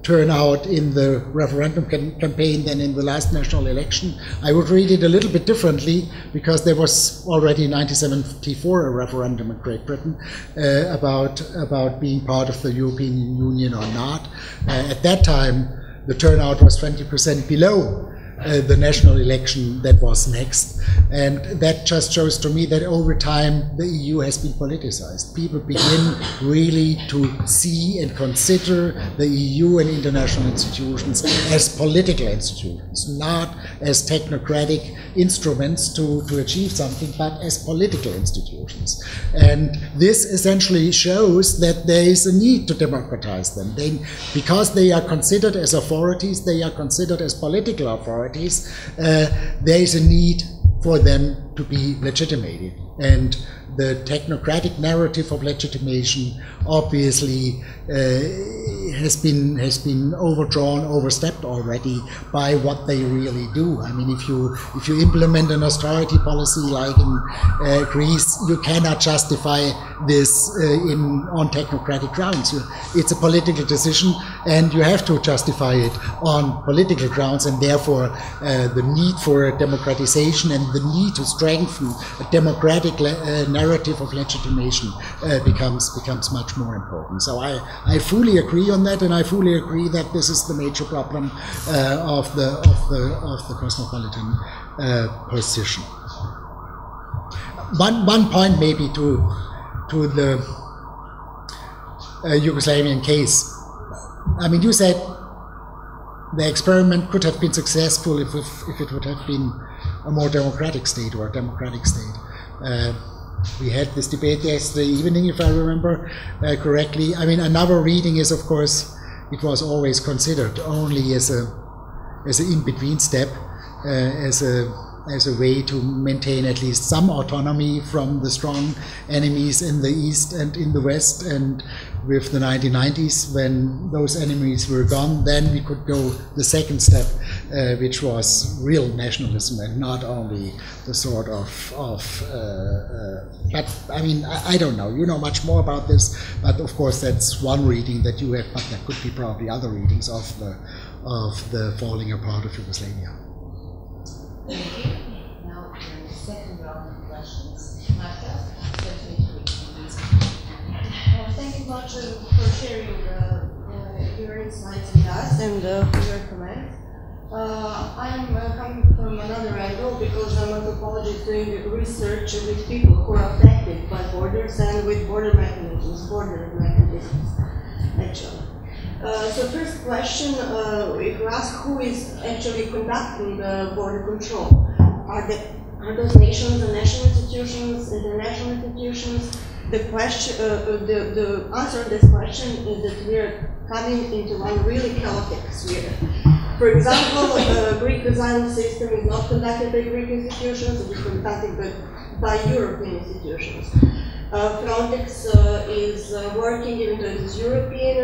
turnout in the referendum campaign than in the last national election. I would read it a little bit differently, because there was already in 1974 a referendum in Great Britain about being part of the European Union or not. At that time, the turnout was 20% below the national election that was next. And that just shows to me that over time the EU has been politicized. People begin really to see and consider the EU and international institutions as political institutions, not as technocratic instruments to achieve something, but as political institutions. And this essentially shows that there is a need to democratize them. Because they are considered as authorities, they are considered as political authorities, there is a need for them to be legitimated. And the technocratic narrative of legitimation obviously has been overdrawn, overstepped already by what they really do. I mean, if you implement an austerity policy like in Greece, you cannot justify this on technocratic grounds. It's a political decision, and you have to justify it on political grounds, and therefore the need for democratization and the need to strengthen a democratic narrative of legitimation becomes much more important. So I fully agree on that, and I fully agree that this is the major problem of the cosmopolitan position. One point maybe to the Yugoslavian case. I mean, you said the experiment could have been successful if it would have been a more democratic state or a democratic state. We had this debate yesterday evening, if I remember correctly. I mean, another reading is, of course, it was always considered only as an in-between step, as a way to maintain at least some autonomy from the strong enemies in the East and in the West. And with the 1990s, when those enemies were gone, then we could go the second step, which was real nationalism, and not only the sort of but I mean, I don't know, you know much more about this, but of course that's one reading that you have, but there could be probably other readings of the falling apart of Yugoslavia. Thank you. Now for the second round of questions. Marta Stojić Mitrović. Thank you much for sharing your insights with us and your comments. I'm coming from another angle because I'm an anthropologist doing research with people who are affected by borders and with border mechanisms, actually. So first question, if you ask who is actually conducting the border control, are those nations and national institutions, international institutions? The question, the answer to this question is that we are coming into one really chaotic sphere. For example, Greek asylum system is not conducted by Greek institutions; it is conducted by European institutions. Frontex is working, even though it is European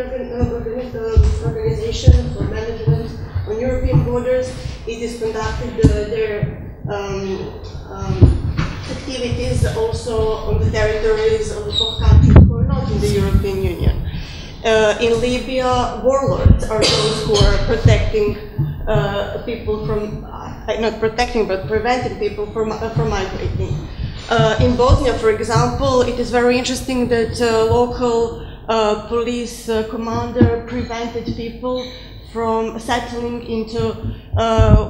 organization for management on European borders. It is conducted their activities also on the territories of countries who are not in the European Union. In Libya, warlords are those who are protecting people from, not protecting, but preventing people from migrating. In Bosnia, for example, it is very interesting that local police commander prevented people from settling into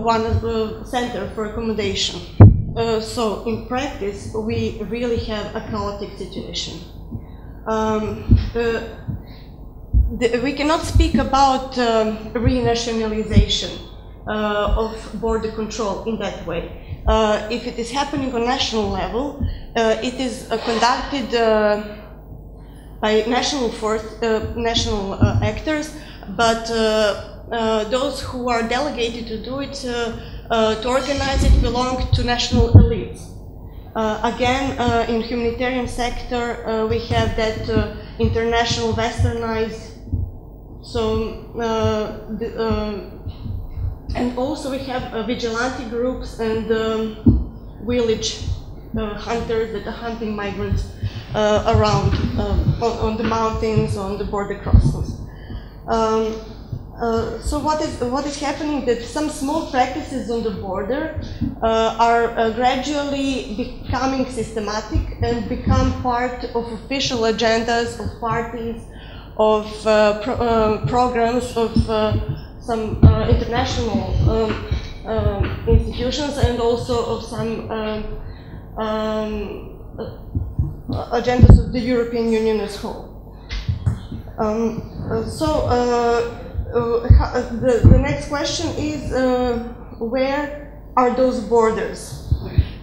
one of the center for accommodation. So in practice, we really have a chaotic situation. We cannot speak about renationalization of border control in that way. If it is happening on national level, it is conducted by national actors, but those who are delegated to do it, to organize it, belong to national elites. Again, in humanitarian sector, we have that international westernized. So, and also we have vigilante groups and village hunters that are hunting migrants around on the mountains, on the border crossings. So what is happening that some small practices on the border are gradually becoming systematic and become part of official agendas of parties, of programs of some international institutions, and also of some agendas of the European Union as a whole. The next question is, where are those borders?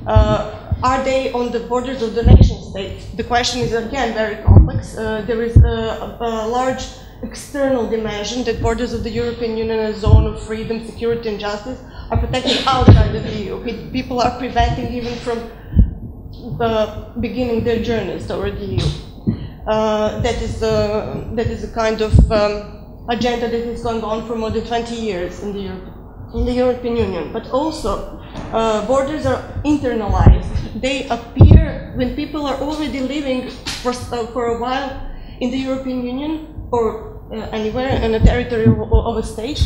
Are they on the borders of the nation states? The question is again very complex. There is a large external dimension that borders of the European Union, a zone of freedom, security and justice, are protected outside of the EU. People are preventing even from beginning their journeys toward the EU. That is a kind of agenda that is going on for more than 20 years in the European Union. But also, borders are internalized. They appear when people are already living for a while in the European Union or anywhere in a territory of a state,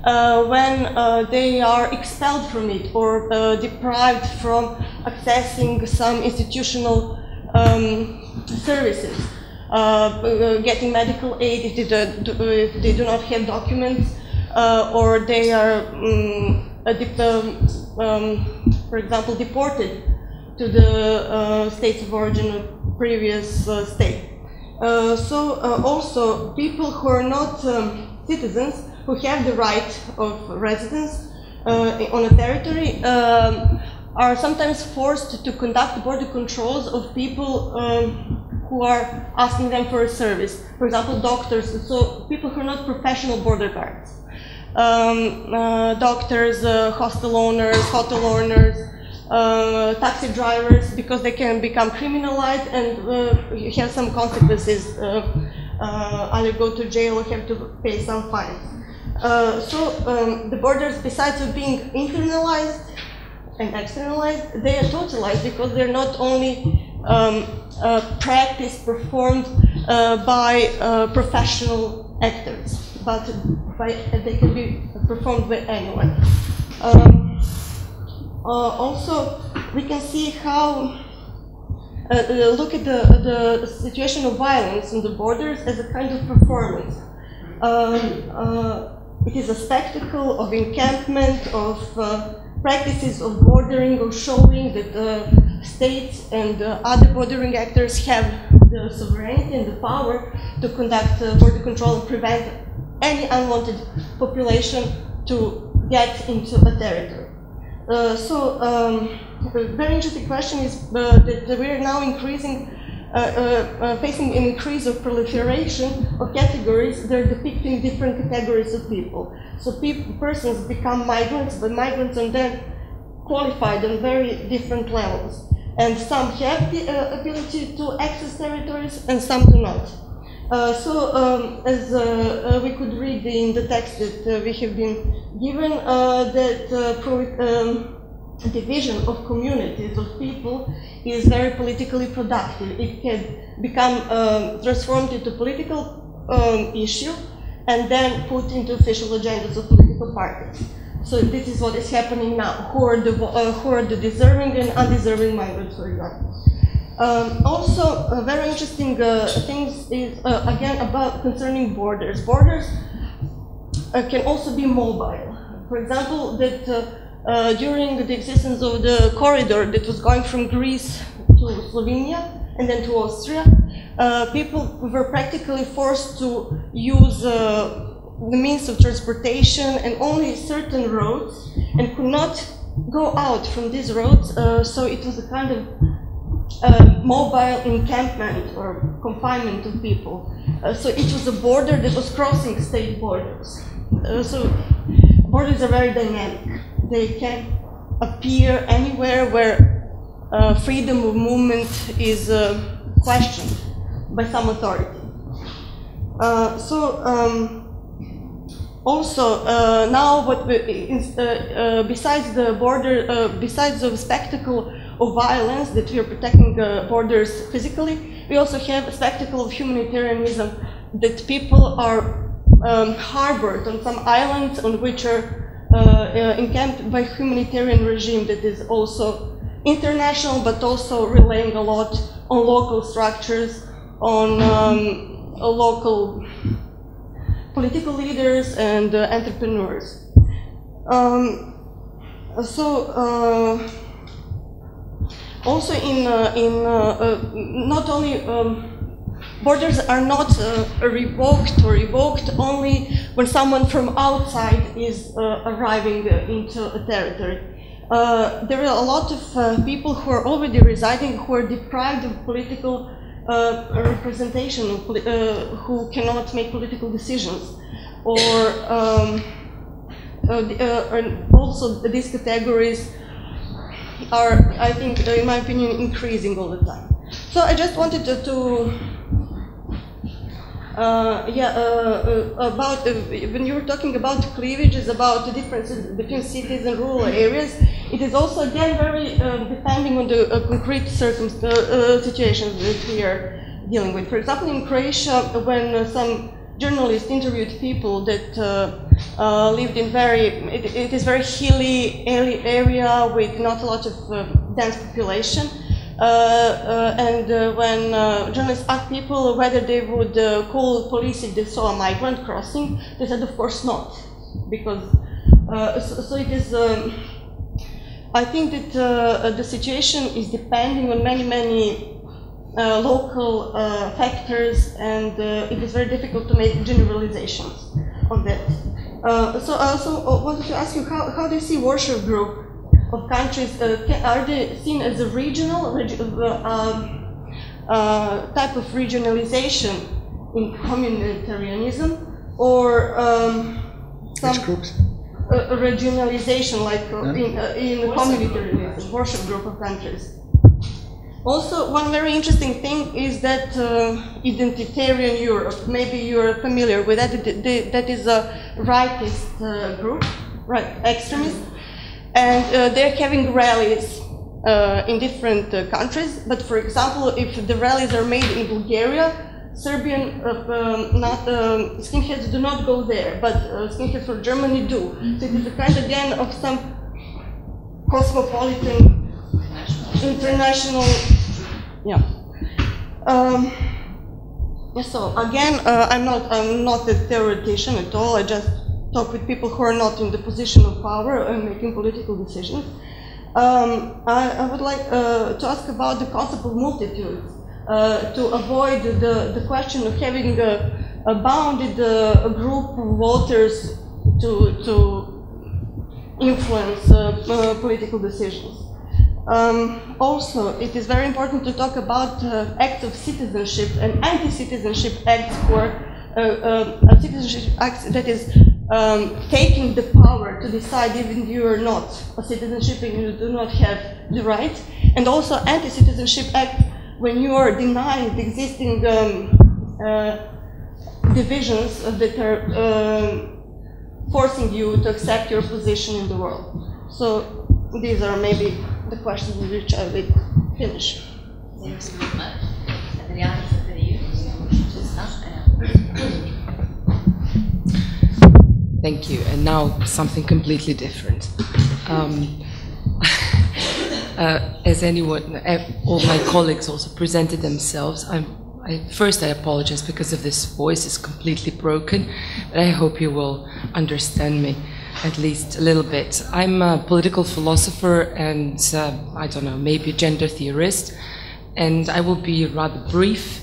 when they are expelled from it or deprived from accessing some institutional services. Getting medical aid if they do not have documents, or they are, for example, deported to the states of origin of previous state. Also, people who are not citizens, who have the right of residence on a territory, are sometimes forced to conduct border controls of people who are asking them for a service. For example, doctors, so people who are not professional border guards. Doctors, hostel owners, hotel owners, taxi drivers, because they can become criminalized and have some consequences. Either go to jail or have to pay some fines. The borders, besides of being internalized and externalized, they are totalized because they're not only practice performed by professional actors, but they can be performed by anyone. Also, we can see how, look at the situation of violence on the borders as a kind of performance. It is a spectacle of encampment, of practices of bordering, of showing that states and other bordering actors have the sovereignty and the power to conduct border control and prevent any unwanted population to get into a territory. A very interesting question is that we are now increasing, facing an increase of proliferation of categories that are depicting different categories of people. So persons become migrants, but migrants are then qualified on very different levels. And some have the ability to access territories and some do not. As we could read in the text that we have been given, that division of communities, of people, is very politically productive. It can become transformed into political issue and then put into official agendas of political parties. So this is what is happening now. Who are the deserving and undeserving migrants, for example. Also, very interesting things is again about concerning borders. Borders can also be mobile. For example, that during the existence of the corridor that was going from Greece to Slovenia and then to Austria, people were practically forced to use the means of transportation and only certain roads, and could not go out from these roads. So it was a kind of mobile encampment or confinement of people. So it was a border that was crossing state borders. So borders are very dynamic. They can appear anywhere where freedom of movement is questioned by some authority. Also, now, what besides the border, besides the spectacle of violence that we are protecting borders physically, we also have a spectacle of humanitarianism, that people are harbored on some islands on which are encamped by humanitarian regime that is also international, but also relying a lot on local structures, on local political leaders and entrepreneurs. Also not only borders are not revoked only when someone from outside is arriving into a territory. There are a lot of people who are already residing, who are deprived of political representation, who cannot make political decisions, or also these categories are, I think, in my opinion, increasing all the time. So I just wanted about when you were talking about cleavages, about the differences between cities and rural areas, it is also again very depending on the concrete situations that we are dealing with. For example, in Croatia, when some journalists interviewed people that lived in it is very hilly area with not a lot of dense population. When journalists asked people whether they would call police if they saw a migrant crossing, they said, of course not, because so it is. I think that the situation is depending on many local factors, and it is very difficult to make generalizations on that. So I also wanted to ask you how do you see worship group of countries, are they seen as a regional type of regionalization in communitarianism, or some regionalization like in communitarianism, worship group of countries? Also, one very interesting thing is that Identitarian Europe, maybe you're familiar with that, that is a rightist group, right, extremist. And they're having rallies in different countries. But for example, if the rallies are made in Bulgaria, Serbian skinheads do not go there, but skinheads from Germany do. So it is a kind again of some cosmopolitan, international, yeah. So again, I'm not a theoretician at all. I just talk with people who are not in the position of power and making political decisions. I would like to ask about the concept of multitudes, to avoid the question of having a bounded group of voters to influence political decisions. Also, it is very important to talk about acts of citizenship and anti-citizenship acts, for citizenship acts that is taking the power to decide even if you are not a citizenship and you do not have the right, and also anti-citizenship act when you are denying the existing divisions that are forcing you to accept your position in the world. So these are maybe the questions with which I will finish. Thanks very much. Adriana Zaharijević. Thank you. And now something completely different. As all my colleagues also presented themselves, first I apologize because of this voice is completely broken, but I hope you will understand me at least a little bit. I'm a political philosopher and I don't know, maybe a gender theorist, and I will be rather brief.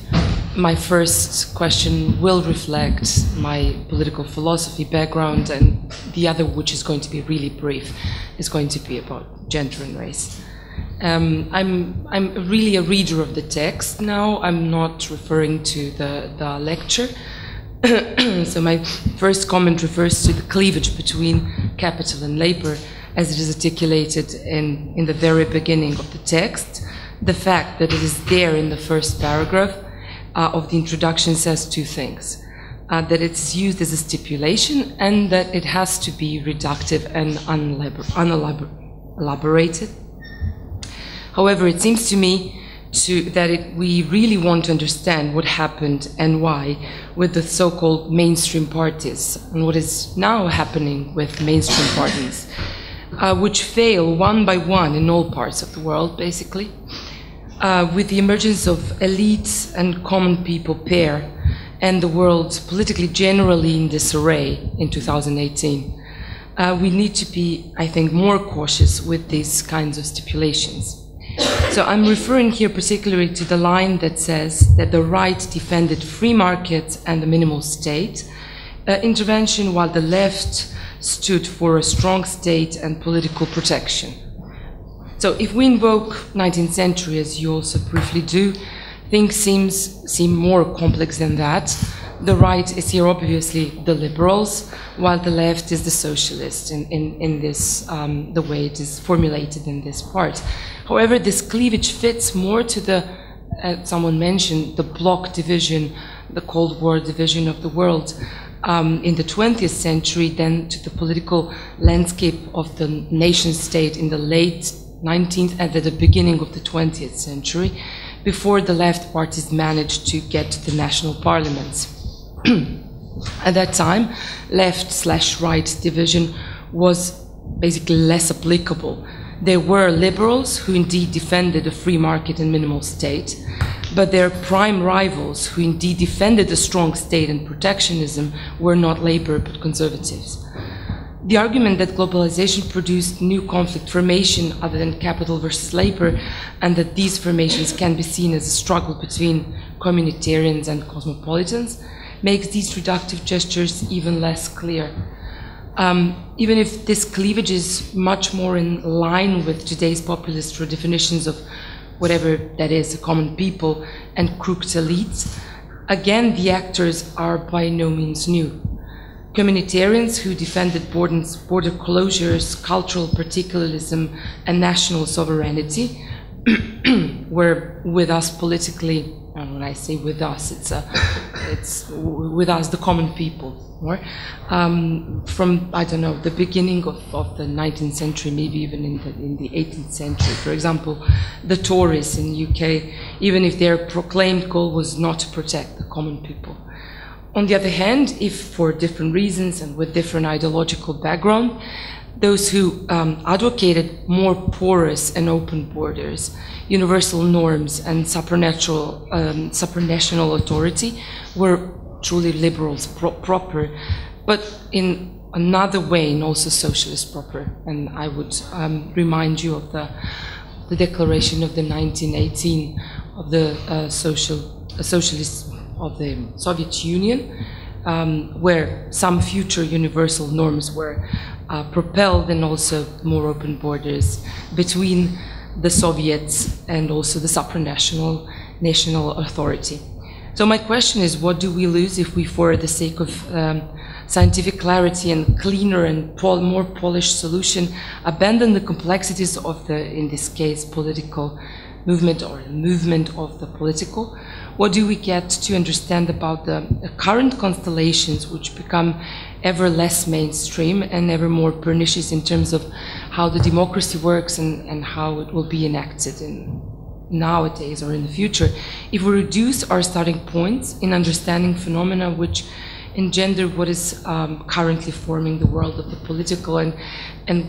My first question will reflect my political philosophy background, and the other, which is going to be really brief, is going to be about gender and race. I'm really a reader of the text now. I'm not referring to the lecture. So my first comment refers to the cleavage between capital and labor, as it is articulated in the very beginning of the text. The fact that it is there in the first paragraph of the introduction says two things. That it's used as a stipulation and that it has to be reductive and unelaborated. However, it seems to me that we really want to understand what happened and why with the so-called mainstream parties and what is now happening with mainstream parties, which fail one by one in all parts of the world, basically, with the emergence of elites and common people pair and the world politically generally in disarray in 2018. We need to be, I think, more cautious with these kinds of stipulations. So I'm referring here particularly to the line that says that the right defended free market and the minimal state intervention, while the left stood for a strong state and political protection. So if we invoke 19th century, as you also briefly do, things seem more complex than that. The right is here obviously the liberals, while the left is the socialists in this, the way it is formulated in this part. However, this cleavage fits more to the, someone mentioned, the bloc division, the Cold War division of the world in the 20th century than to the political landscape of the nation state in the late 19th and at the beginning of the 20th century, before the left parties managed to get to the national parliaments. At that time, left/right division was basically less applicable. There were liberals who indeed defended a free market and minimal state, but their prime rivals who indeed defended a strong state and protectionism were not labor but conservatives. The argument that globalization produced new conflict formation other than capital versus labor, and that these formations can be seen as a struggle between communitarians and cosmopolitans, makes these reductive gestures even less clear. Even if this cleavage is much more in line with today's populist redefinitions of whatever that is, the common people and crooked elites, again, the actors are by no means new. Communitarians who defended border closures, cultural particularism, and national sovereignty were with us politically. And when I say with us, it's with us, the common people. From, I don't know, the beginning of the 19th century, maybe even in the 18th century. For example, the Tories in the UK, even if their proclaimed goal was not to protect the common people. On the other hand, if for different reasons and with different ideological background, those who advocated more porous and open borders, universal norms, and supranational authority were truly liberals proper, but in another way, and also socialist proper. And I would remind you of the declaration of the 1918 of the socialists of the Soviet Union, where some future universal norms were propelled, and also more open borders between the Soviets and also the supranational national authority. So my question is, what do we lose if we, for the sake of scientific clarity and cleaner and more polished solution, abandon the complexities of the, in this case, political movement or movement of the political? What do we get to understand about the current constellations, which become ever less mainstream and ever more pernicious in terms of how the democracy works and how it will be enacted in nowadays or in the future, if we reduce our starting points in understanding phenomena which engender what is currently forming the world of the political, and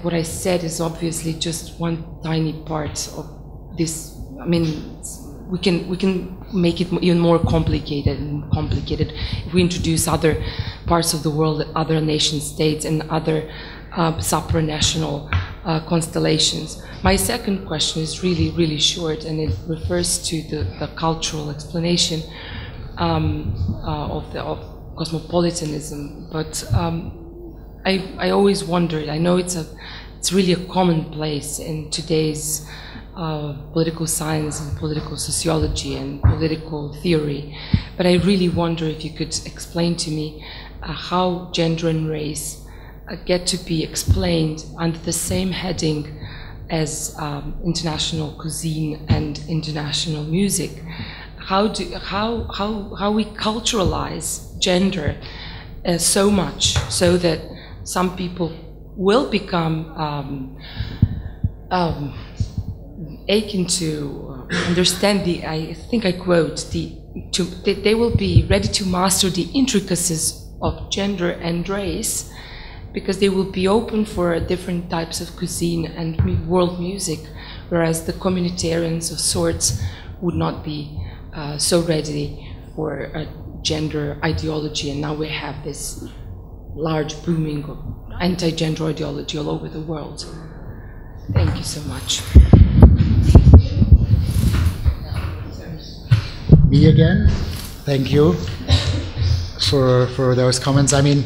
what I said is obviously just one tiny part of this. I mean, we can make it even more complicated if we introduce other parts of the world, other nation states, and other supranational constellations. My second question is really, really short, and it refers to the cultural explanation of cosmopolitanism. But I always wondered. I know it's really a commonplace in today's political science and political sociology and political theory, but I really wonder if you could explain to me how gender and race get to be explained under the same heading as international cuisine and international music. How we culturalize gender so much so that some people will become aching to understand I think I quote, they will be ready to master the intricacies of gender and race, because they will be open for different types of cuisine and world music, whereas the communitarians of sorts would not be so ready for a gender ideology. And now we have this large booming of anti-gender ideology all over the world. Thank you so much. Me again. Thank you for those comments. I mean,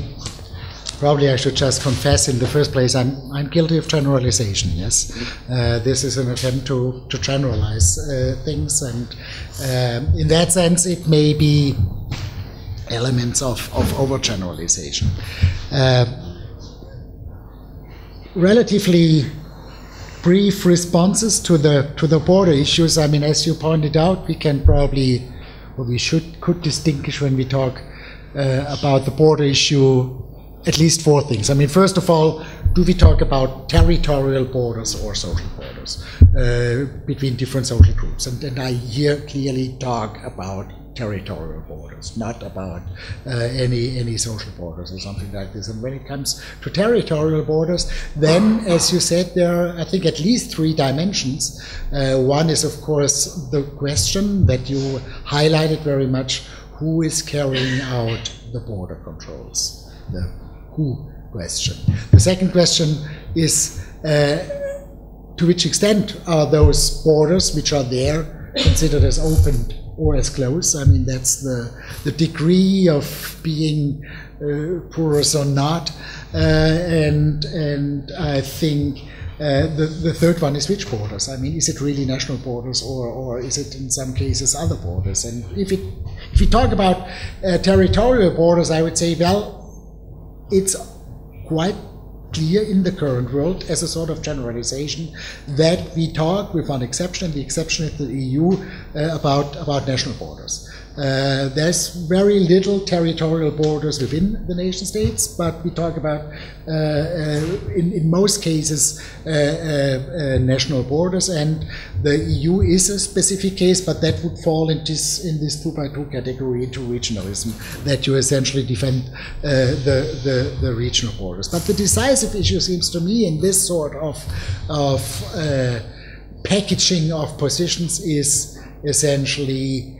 probably I should just confess in the first place, I'm guilty of generalization, yes. This is an attempt to generalize things, and in that sense it may be elements of overgeneralization. Relatively brief responses to the border issues. I mean, as you pointed out, we can probably, or we could distinguish when we talk about the border issue at least four things. I mean, first of all, do we talk about territorial borders or social borders between different social groups? And I here clearly talk about territorial borders, not about any social borders or something like this. And when it comes to territorial borders, then, as you said, there are, I think, at least three dimensions. One is, of course, the question that you highlighted very much: who is carrying out the border controls? The who question. The second question is, to which extent are those borders which are there considered as open or as closed? I mean, that's the degree of being porous or not. And I think the third one is which borders? I mean, is it really national borders, or is it in some cases other borders? And if we talk about territorial borders, I would say, well, it's quite clear in the current world as a sort of generalization that we talk, with one exception, and the exception is the EU, about national borders. There's very little territorial borders within the nation states, but we talk about, in most cases, national borders, and the EU is a specific case, but that would fall in this 2x2 category into regionalism, that you essentially defend the regional borders. But the decisive issue seems to me in this sort of packaging of positions is essentially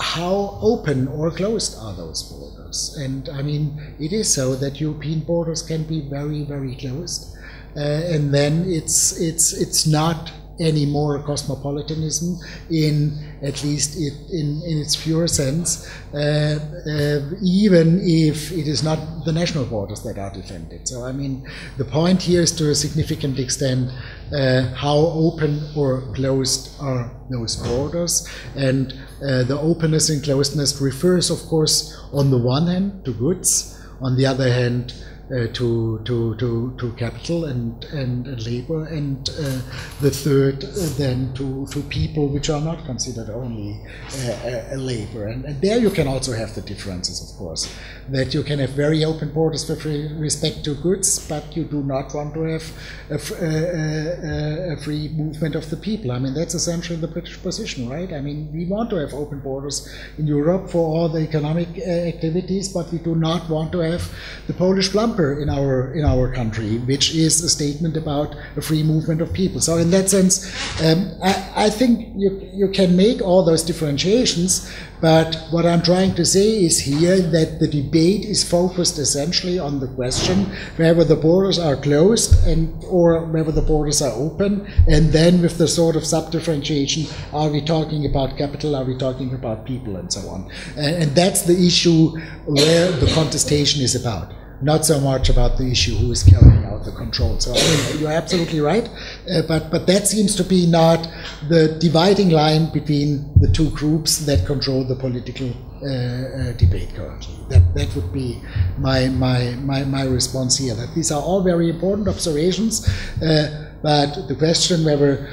how open or closed are those borders. And I mean, it is so that European borders can be very, very closed, and then it's not anymore cosmopolitanism at least in its pure sense, even if it is not the national borders that are defended. So I mean, the point here is, to a significant extent, how open or closed are those borders, and the openness and closeness refers, of course, on the one hand to goods, on the other hand to capital and labor, and the third then to people which are not considered only labor. And there you can also have the differences, of course, that you can have very open borders with respect to goods, but you do not want to have a free movement of the people. I mean, that's essentially the British position, right? I mean, we want to have open borders in Europe for all the economic activities, but we do not want to have the Polish plumber in our country, which is a statement about a free movement of people. So in that sense, I think you can make all those differentiations, but what I'm trying to say is here that the debate is focused essentially on the question whether the borders are closed or whether the borders are open, and then with the sort of sub-differentiation, are we talking about capital, are we talking about people, and so on. And that's the issue where the contestation is about. Not so much about the issue who is carrying out the control. So I mean, you're absolutely right, but that seems to be not the dividing line between the two groups that control the political debate currently. That would be my response here. That these are all very important observations, but the question whether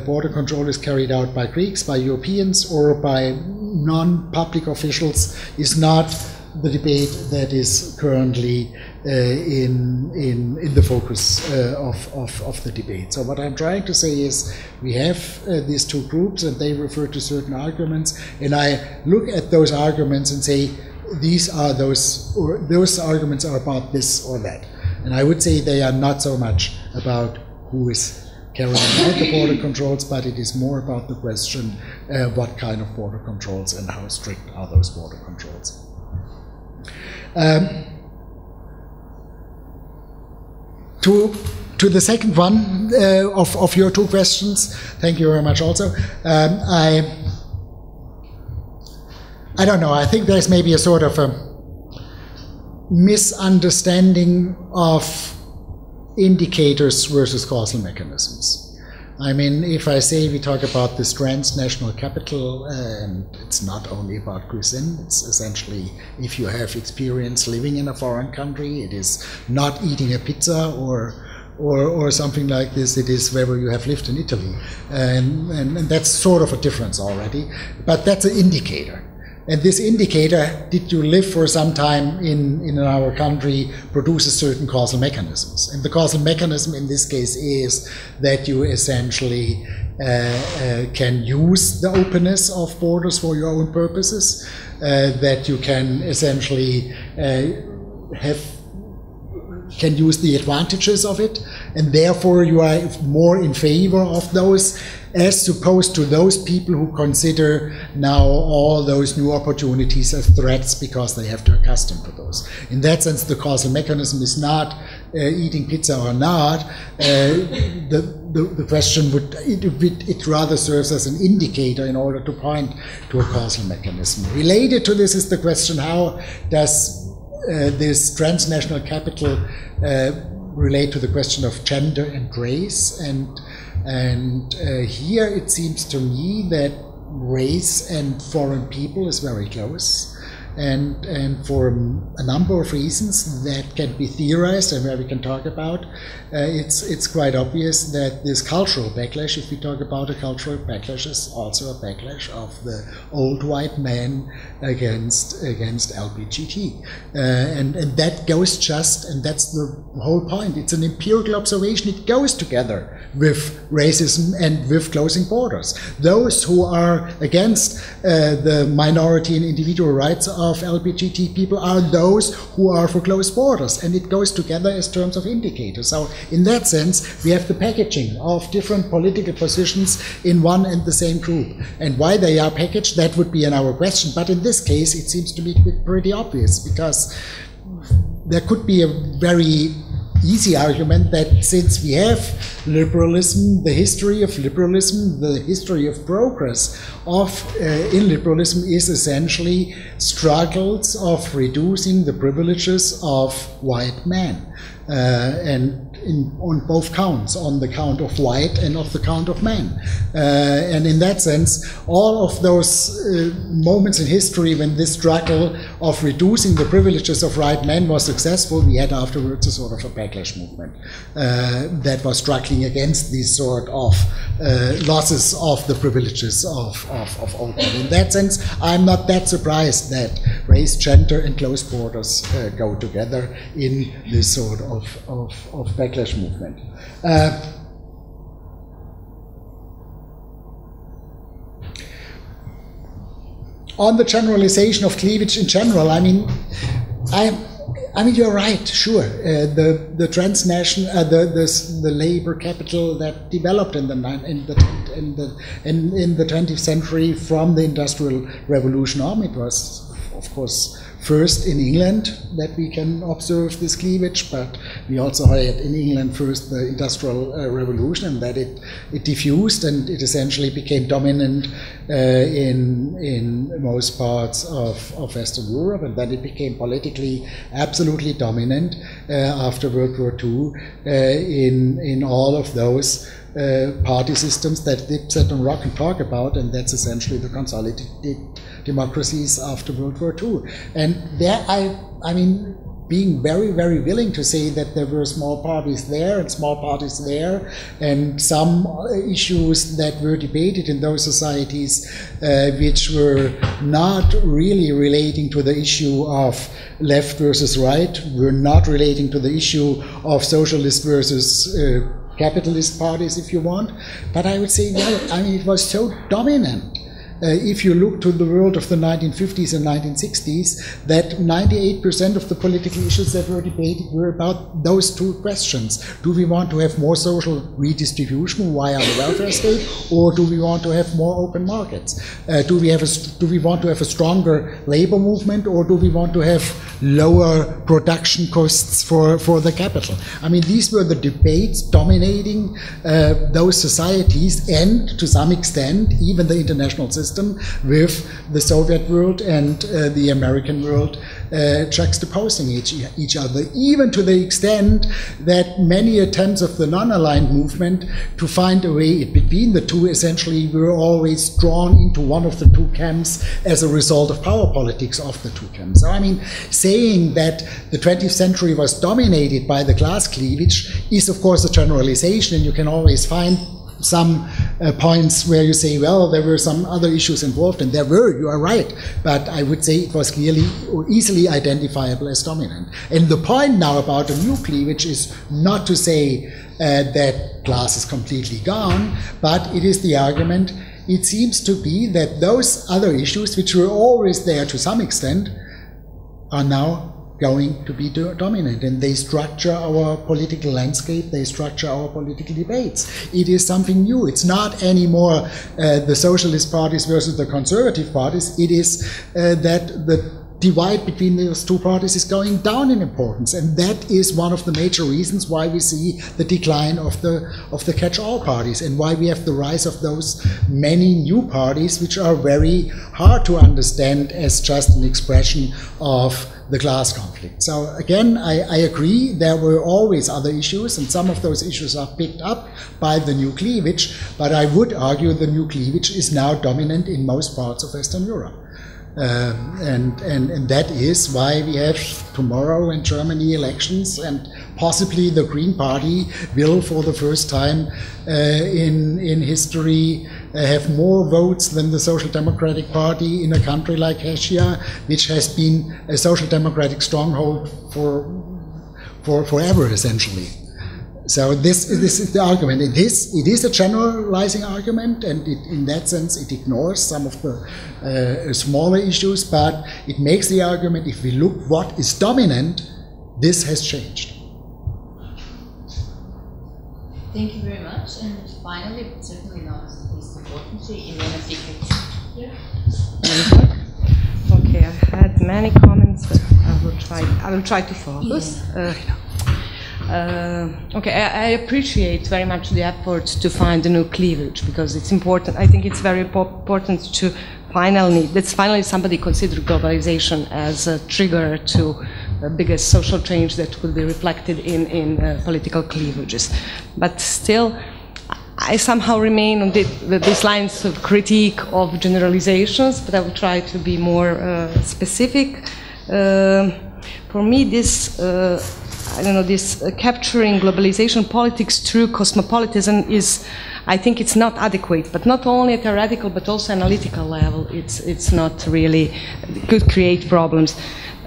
border control is carried out by Greeks, by Europeans, or by non-public officials is not the debate that is currently in the focus of the debate. So what I'm trying to say is we have these two groups and they refer to certain arguments, and I look at those arguments and say these are those, or those arguments are about this or that. And I would say they are not so much about who is carrying out the border controls, but it is more about the question what kind of border controls and how strict are those border controls. To the second one of your two questions, thank you very much also. I don't know, I think there's maybe a sort of a misunderstanding of indicators versus causal mechanisms. I mean, if I say we talk about this transnational capital, and it's not only about cuisine, it's essentially if you have experience living in a foreign country, it is not eating a pizza or something like this, it is whether you have lived in Italy. And that's sort of a difference already, but that's an indicator. And this indicator, did you live for some time in our country, produces certain causal mechanisms. And the causal mechanism in this case is that you essentially can use the openness of borders for your own purposes, that you can essentially can use the advantages of it, and therefore you are more in favor of those, as opposed to those people who consider now all those new opportunities as threats because they have to accustom to those. In that sense, the causal mechanism is not eating pizza or not. The question would, it rather serves as an indicator in order to point to a causal mechanism. Related to this is the question, how does this transnational capital relate to the question of gender and race, and here it seems to me that race and foreign people is very close, and for a number of reasons that can be theorized and where we can talk about, it's quite obvious that this cultural backlash, if we talk about a cultural backlash, is also a backlash of the old white man against LGBT, and that goes just, and that's the whole point. It's an empirical observation. It goes together with racism and with closing borders. Those who are against the minority and individual rights of LGBT people are those who are for closed borders, and it goes together as terms of indicators. So in that sense, we have the packaging of different political positions in one and the same group. And why they are packaged, that would be another question. But in this case, it seems to be pretty obvious, because there could be a very easy argument that since we have liberalism, the history of liberalism, the history of progress in liberalism is essentially struggles of reducing the privileges of white men, and on both counts, on the count of white and of the count of men. And in that sense, all of those moments in history when this struggle of reducing the privileges of white men was successful, we had afterwards a sort of a backlash movement that was struggling against these sort of losses of the privileges of old men. In that sense, I'm not that surprised that race, gender, and closed borders go together in this sort of backlash movement. On the generalization of cleavage in general, I mean, you're right. Sure, the transnational, the labor capital that developed in the 20th century from the Industrial Revolution on, it was, of course, first in England that we can observe this cleavage, but we also had in England first the Industrial Revolution, and that it diffused and it essentially became dominant in most parts of Western Europe, and then it became politically absolutely dominant after World War II in all of those party systems that Dip, Set and Rock can talk about, and that's essentially the consolidated democracies after World War II. And there I mean, being very, very willing to say that there were small parties there and small parties there, and some issues that were debated in those societies which were not really relating to the issue of left versus right, were not relating to the issue of socialist versus capitalist parties, if you want. But I would say, well, I mean, it was so dominant. If you look to the world of the 1950s and 1960s, that 98% of the political issues that were debated were about those two questions. Do we want to have more social redistribution via the welfare state, or do we want to have more open markets? Do we want to have a stronger labor movement, or do we want to have lower production costs for the capital? I mean, these were the debates dominating those societies, and to some extent even the international system with the Soviet world and the American world juxtaposing each other, even to the extent that many attempts of the non-aligned movement to find a way between the two essentially were always drawn into one of the two camps as a result of power politics of the two camps. So I mean, saying that the 20th century was dominated by the class cleavage is of course a generalization, and you can always find some points where you say, well, there were some other issues involved, and there were, you are right, but I would say it was clearly or easily identifiable as dominant. And the point now about the new cleavage is not to say that class is completely gone, but it is the argument, it seems to be that those other issues, which were always there to some extent, are now going to be dominant, and they structure our political landscape, they structure our political debates. It is something new. It's not anymore the socialist parties versus the conservative parties. It is that the divide between those two parties is going down in importance, and that is one of the major reasons why we see the decline of the catch-all parties, and why we have the rise of those many new parties which are very hard to understand as just an expression of the class conflict. So again, I agree, there were always other issues, and some of those issues are picked up by the new cleavage, but I would argue the new cleavage is now dominant in most parts of Western Europe. And that is why we have tomorrow in Germany elections, and possibly the Green Party will, for the first time in history, have more votes than the Social Democratic Party in a country like Hechia, which has been a social democratic stronghold for forever, essentially. So this is the argument. It is a generalizing argument, and in that sense it ignores some of the smaller issues, but it makes the argument, if we look what is dominant, this has changed. Thank you very much. And finally, but certainly not least importantly, Irena Fiket. Okay, I had many comments, but I will try to focus. Okay, I appreciate very much the effort to find a new cleavage, because it's important. I think it's very important to finally somebody consider globalization as a trigger to the biggest social change that will be reflected in political cleavages. But still, I somehow remain on these lines of critique of generalizations, but I will try to be more specific. For me, this this capturing globalization politics through cosmopolitanism is, I think it's not adequate, but not only at theoretical but also analytical level. It's not really, could create problems.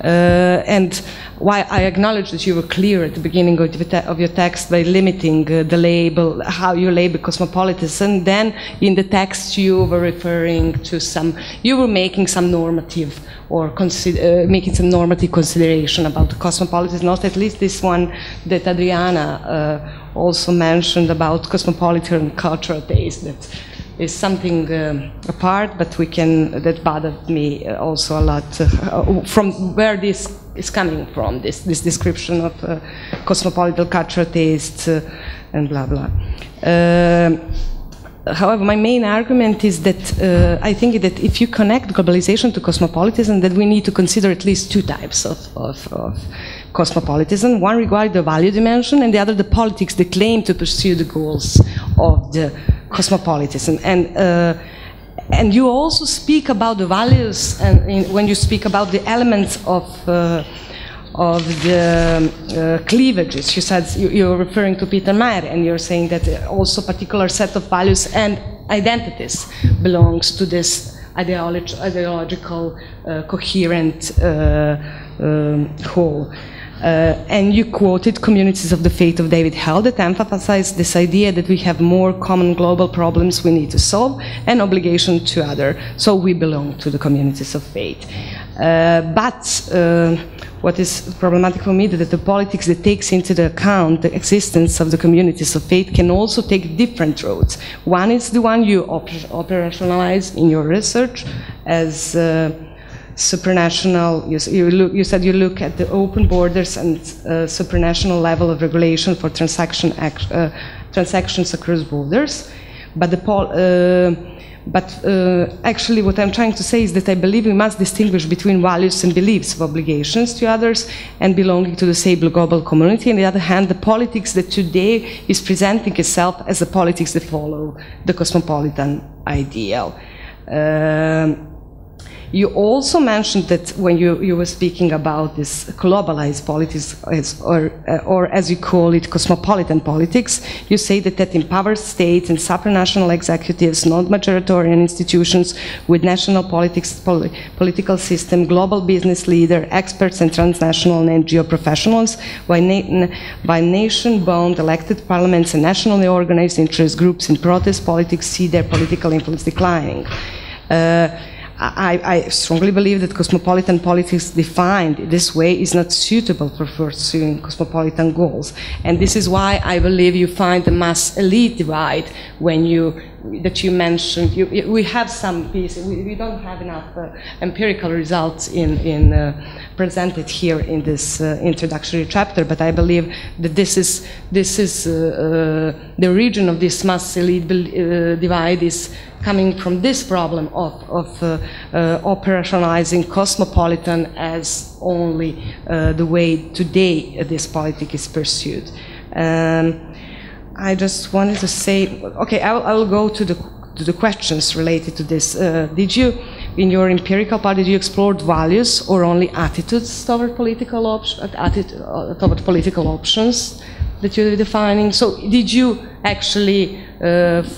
And why I acknowledge that you were clear at the beginning of your text by limiting the label, how you label cosmopolitanism. Then in the text you were referring to you were making some normative or making some normative consideration about the cosmopolitanism, not at least this one that Adriana also mentioned about cosmopolitan cultural taste. That is something apart, but that bothered me also a lot from where this is coming from, this description of cosmopolitan cultural taste and blah blah. However, my main argument is that I think that if you connect globalization to cosmopolitanism, that we need to consider at least two types of cosmopolitanism. One regarding the value dimension, and the other the politics that claim to pursue the goals of the cosmopolitanism. And And you also speak about the values, and when you speak about the elements of the cleavages. You said you're referring to Peter Mayer, and you're saying that also a particular set of values and identities belongs to this ideological coherent whole. And you quoted Communities of the Faith of David Hell that emphasized this idea that we have more common global problems we need to solve and obligation to other, so we belong to the communities of faith. But what is problematic for me is that the politics that takes into account the existence of the communities of faith can also take different roads. One is the one you operationalize in your research as supranational. You said you look at the open borders and supranational level of regulation for transactions across borders, but actually what I'm trying to say is that I believe we must distinguish between values and beliefs of obligations to others and belonging to the same global community. On the other hand, the politics that today is presenting itself as the politics that follow the cosmopolitan ideal. You also mentioned that when you were speaking about this globalized politics, or as you call it, cosmopolitan politics, you say that empowered states and supranational executives, non-majoritarian institutions with national political system, global business leader, experts and transnational and NGO professionals, by nation-bound elected parliaments and nationally organized interest groups in protest politics see their political influence declining. I strongly believe that cosmopolitan politics defined this way is not suitable for pursuing cosmopolitan goals. And this is why I believe you find the mass elite divide when that you mentioned. We have some pieces, we don't have enough empirical results presented here in this introductory chapter, but I believe that this is the origin of this mass elite divide is coming from this problem of operationalizing cosmopolitan as only the way today this politics is pursued. I just wanted to say, okay, I will go to the questions related to this. Did you, in your empirical part, did you explore values or only attitudes toward political options that you're defining? So did you actually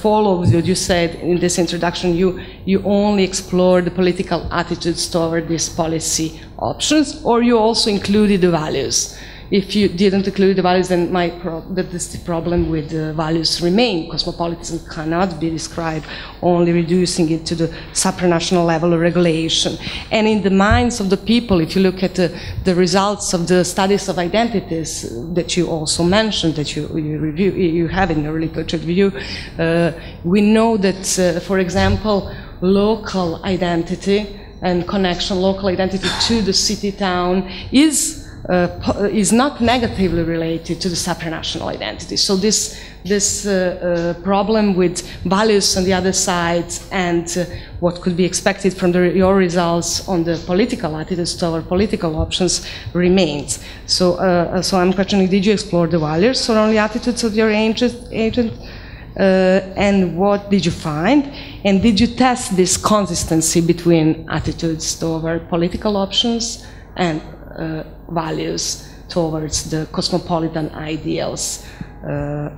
follow what you said in this introduction? You only explore the political attitudes toward these policy options, or you also included the values? If you didn't include the values, then that is the problem with the values remain. Cosmopolitanism cannot be described only reducing it to the supranational level of regulation. And in the minds of the people, if you look at the results of the studies of identities that you also mentioned, that you have in your literature review, we know that, for example, local identity and connection, local identity to the city town is not negatively related to the supranational identity. So this problem with values on the other side and what could be expected from your results on the political attitudes toward political options remains. So I'm questioning, did you explore the values or only attitudes of your agent? And what did you find? And did you test this consistency between attitudes toward political options and values towards the cosmopolitan ideals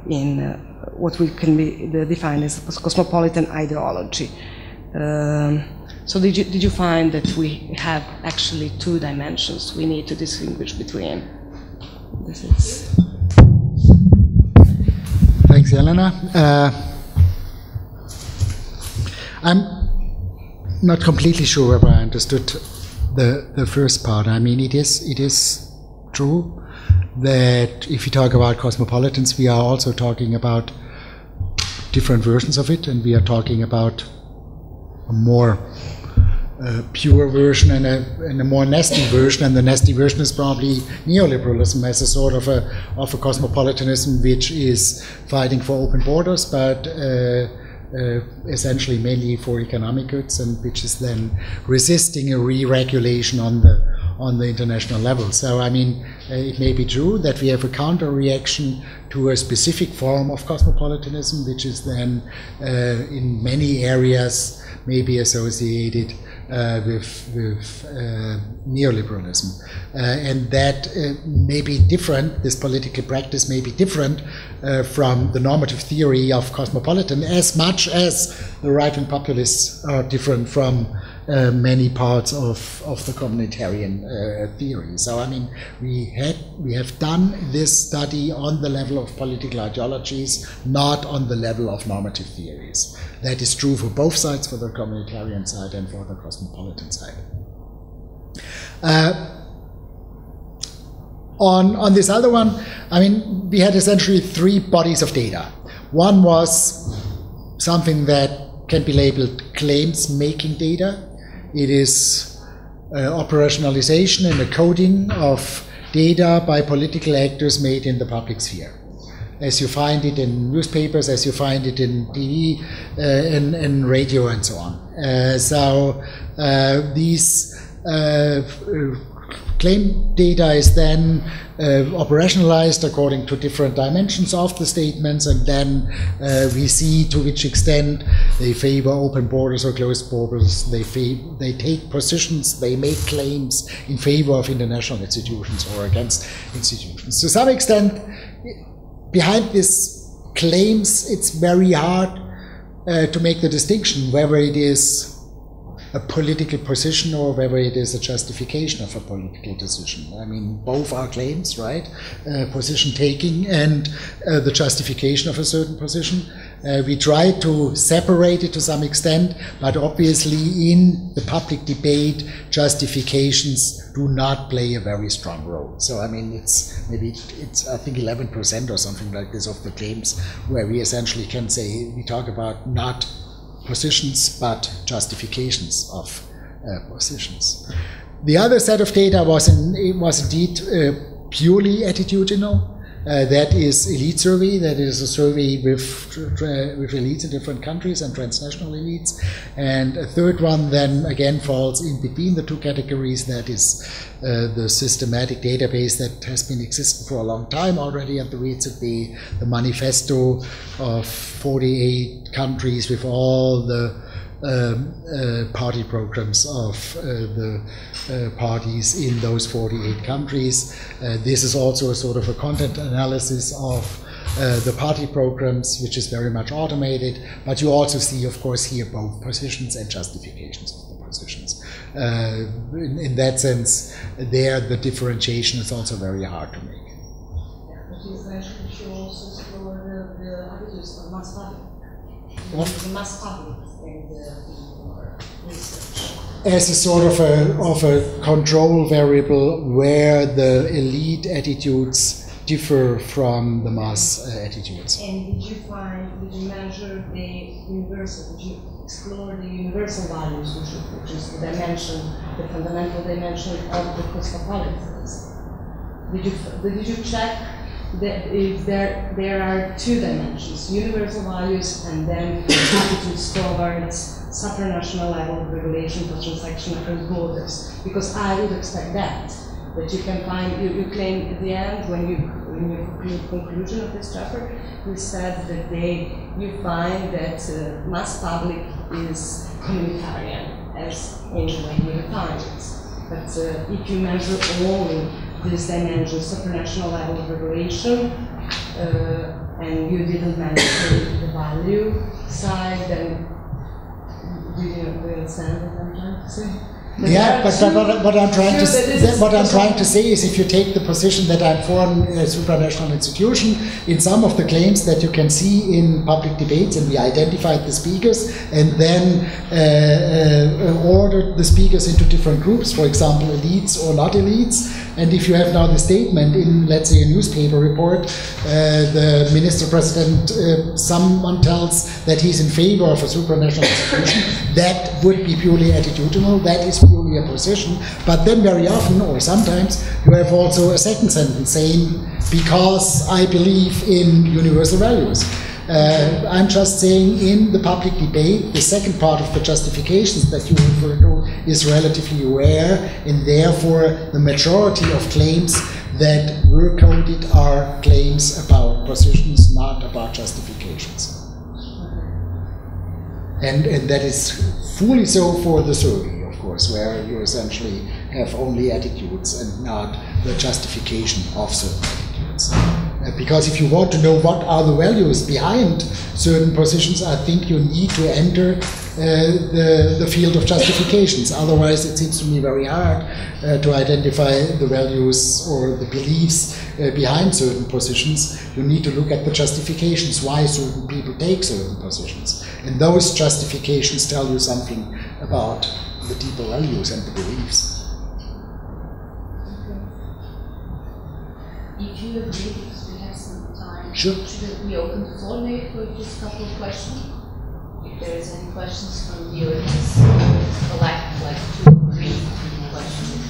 in what we can be defined as cosmopolitan ideology? So did you find that we have actually two dimensions we need to distinguish between? This is. Thanks, Elena. I'm not completely sure whether I understood the first part. I mean, it is true that if you talk about cosmopolitans, we are also talking about different versions of it, and we are talking about a more pure version and a more nasty version, and the nasty version is probably neoliberalism as a sort of a cosmopolitanism which is fighting for open borders, but essentially mainly for economic goods, and which is then resisting a re-regulation on on the international level. So, I mean, it may be true that we have a counter-reaction to a specific form of cosmopolitanism, which is then in many areas maybe associated with neoliberalism. And that may be different, this political practice may be different from the normative theory of cosmopolitan, as much as the right-wing populists are different from many parts of the communitarian theory. So, I mean, we have done this study on the level of political ideologies, not on the level of normative theories. That is true for both sides, for the communitarian side and for the cosmopolitan side. On this other one, I mean, we had essentially three bodies of data. One was something that can be labeled claims-making data. It is operationalization and a coding of data by political actors made in the public sphere, as you find it in newspapers, as you find it in TV, in radio, and so on. So these claim data is then operationalized according to different dimensions of the statements, and then we see to which extent they favor open borders or closed borders. They take positions, they make claims in favor of international institutions or against institutions. To some extent, behind these claims, it's very hard to make the distinction whether it is a political position or whether it is a justification of a political decision. I mean, both are claims, right? Position taking and the justification of a certain position. We try to separate it to some extent, but obviously in the public debate, justifications do not play a very strong role. So, I mean, it's I think 11% or something like this of the claims where we essentially can say, we talk about not positions, but justifications of positions. The other set of data was indeed purely attitudinal. That is elite survey. That is a survey with elites in different countries and transnational elites. And a third one then again falls in between the two categories. That is the systematic database that has been existing for a long time already at the WZB, the manifesto of 48 countries with all the party programs of the parties in those 48 countries. This is also a sort of a content analysis of the party programs, which is very much automated, but you also see, of course, here both positions and justifications of the positions. In that sense, there the differentiation is also very hard to make. But you mentioned you also explore the attitudes of mass public. The mass public in the research. As a sort of a control variable where the elite attitudes differ from the mass attitudes. And did you measure the universal, did you explore the universal values, which is the dimension, the fundamental dimension of the cosmopolitanism? Did you check that if there are two dimensions, universal values and then attitudes towards supranational level of regulation for transaction across borders? Because I would expect that you can find, you claim at the end, when you conclusion of this chapter, you said that you find that mass public is communitarian, as in the way you define it. But if you measure only this dimension, supranational level of regulation, and you didn't mention the value side, then do you understand what I'm trying to say? Yeah, but what I'm trying to say is, if you take the position that I'm for a supranational institution, in some of the claims that you can see in public debates, and we identified the speakers and then ordered the speakers into different groups, for example, elites or not elites. And if you have now the statement in, let's say, a newspaper report, the minister president, someone tells that he's in favor of a supranational institution, that would be purely attitudinal, that is purely a position. But then very often, or sometimes, you have also a second sentence saying, because I believe in universal values. I'm just saying in the public debate, the second part of the justifications that you refer to is relatively rare, and therefore the majority of claims that were quoted are claims about positions, not about justifications. And that is fully so for the survey, of course, where you essentially have only attitudes and not the justification of certain attitudes. Because if you want to know what are the values behind certain positions, I think you need to enter the field of justifications. Otherwise, it seems to me very hard to identify the values or the beliefs behind certain positions. You need to look at the justifications, why certain people take certain positions. And those justifications tell you something about the deeper values and the beliefs. If you agree, because we have some time, sure. Should we open the floor maybe for just a couple of questions? If there is any questions from the audience, collect like 2 or 3 questions.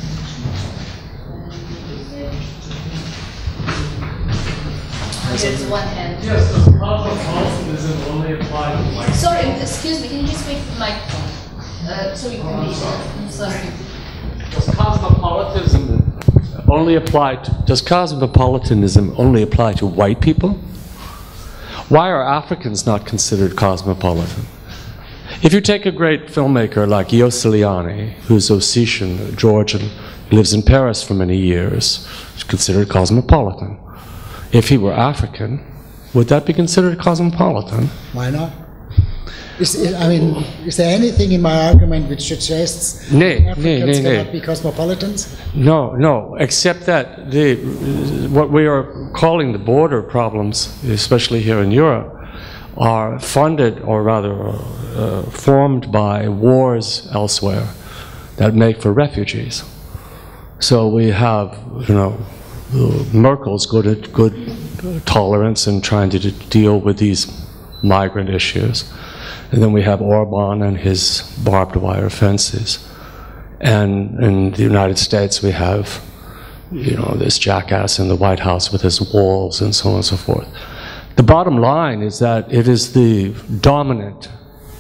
There's one hand. Yes, does cosmopolitanism only apply to white? Sorry, excuse me, can you just wait for the microphone? So you can read it. I'm sorry. Does cosmopolitanism only apply to white people? Why are Africans not considered cosmopolitan? If you take a great filmmaker like Yoseliani, who's Ossetian, Georgian, lives in Paris for many years, is considered cosmopolitan. If he were African, would that be considered cosmopolitan? Why not? Is there anything in my argument which suggests Africans cannot be cosmopolitans? No, except that what we are calling the border problems, especially here in Europe, are funded, or rather formed by wars elsewhere that make for refugees. So we have, Merkel's good tolerance in trying to deal with these migrant issues. And then we have Orban and his barbed wire fences. And in the United States we have, this jackass in the White House with his walls and so on and so forth. The bottom line is that it is the dominant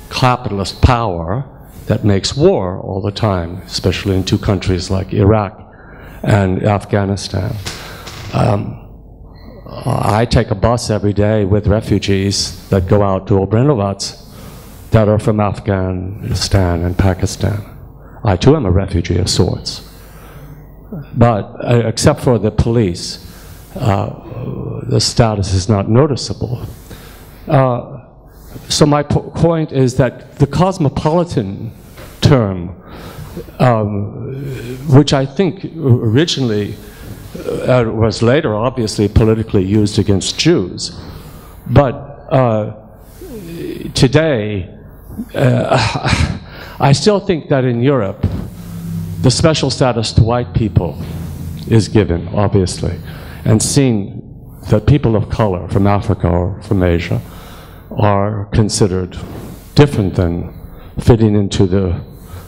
capitalist power that makes war all the time, especially in 2 countries like Iraq and Afghanistan. I take a bus every day with refugees that go out to Obrenovac that are from Afghanistan and Pakistan. I too am a refugee of sorts. But except for the police, the status is not noticeable. So my point is that the cosmopolitan term, which I think originally was later obviously politically used against Jews, but today I still think that in Europe the special status to white people is given, obviously, and seen that people of color from Africa or from Asia are considered different than fitting into the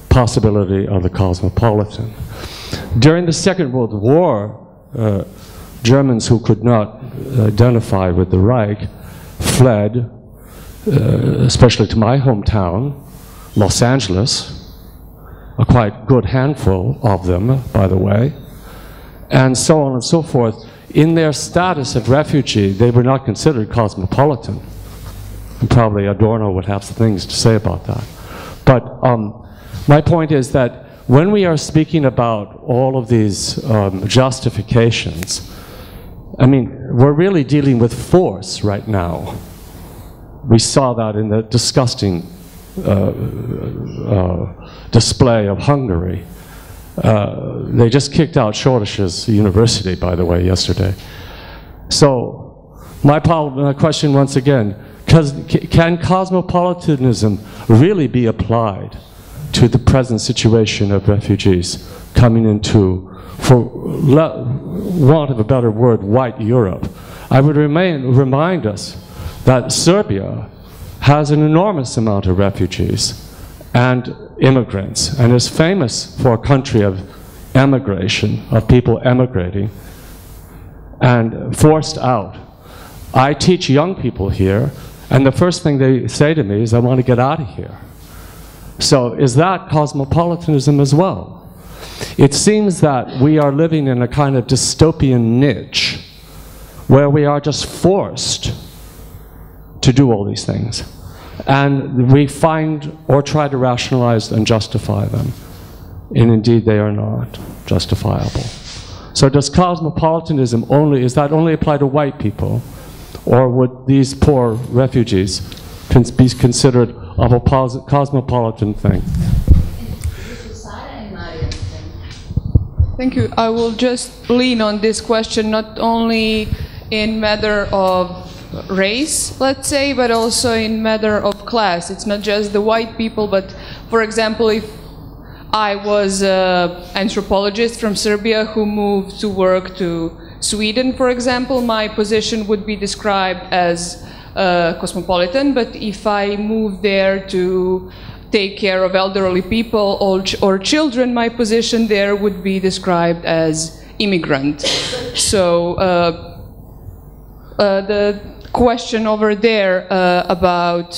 possibility of the cosmopolitan. During the Second World War, Germans who could not identify with the Reich fled, especially to my hometown, Los Angeles, a quite good handful of them, by the way, and so on and so forth. In their status of refugee, they were not considered cosmopolitan. And probably Adorno would have some things to say about that. But my point is that when we are speaking about all of these justifications, I mean, we're really dealing with force right now. We saw that in the disgusting display of Hungary. They just kicked out Soros's university, by the way, yesterday. So my question once again, can cosmopolitanism really be applied to the present situation of refugees coming into, for want of a better word, white Europe? I would remind us that Serbia has an enormous amount of refugees and immigrants, and is famous for a country of emigration, of people emigrating and forced out. I teach young people here, And the first thing they say to me is, I want to get out of here. So is that cosmopolitanism as well? It seems that we are living in a kind of dystopian niche where we are just forced to do all these things. And we find or try to rationalize and justify them. And indeed, they are not justifiable. So does cosmopolitanism is that only apply to white people? Or would these poor refugees be considered of a cosmopolitan thing? Thank you. I will just lean on this question not only in matter of race, let's say, but also in matter of class. It's not just the white people, but for example, if I was an anthropologist from Serbia who moved to work to Sweden, for example, my position would be described as cosmopolitan, but if I moved there to take care of elderly people or children, my position there would be described as immigrant. So the question over there about,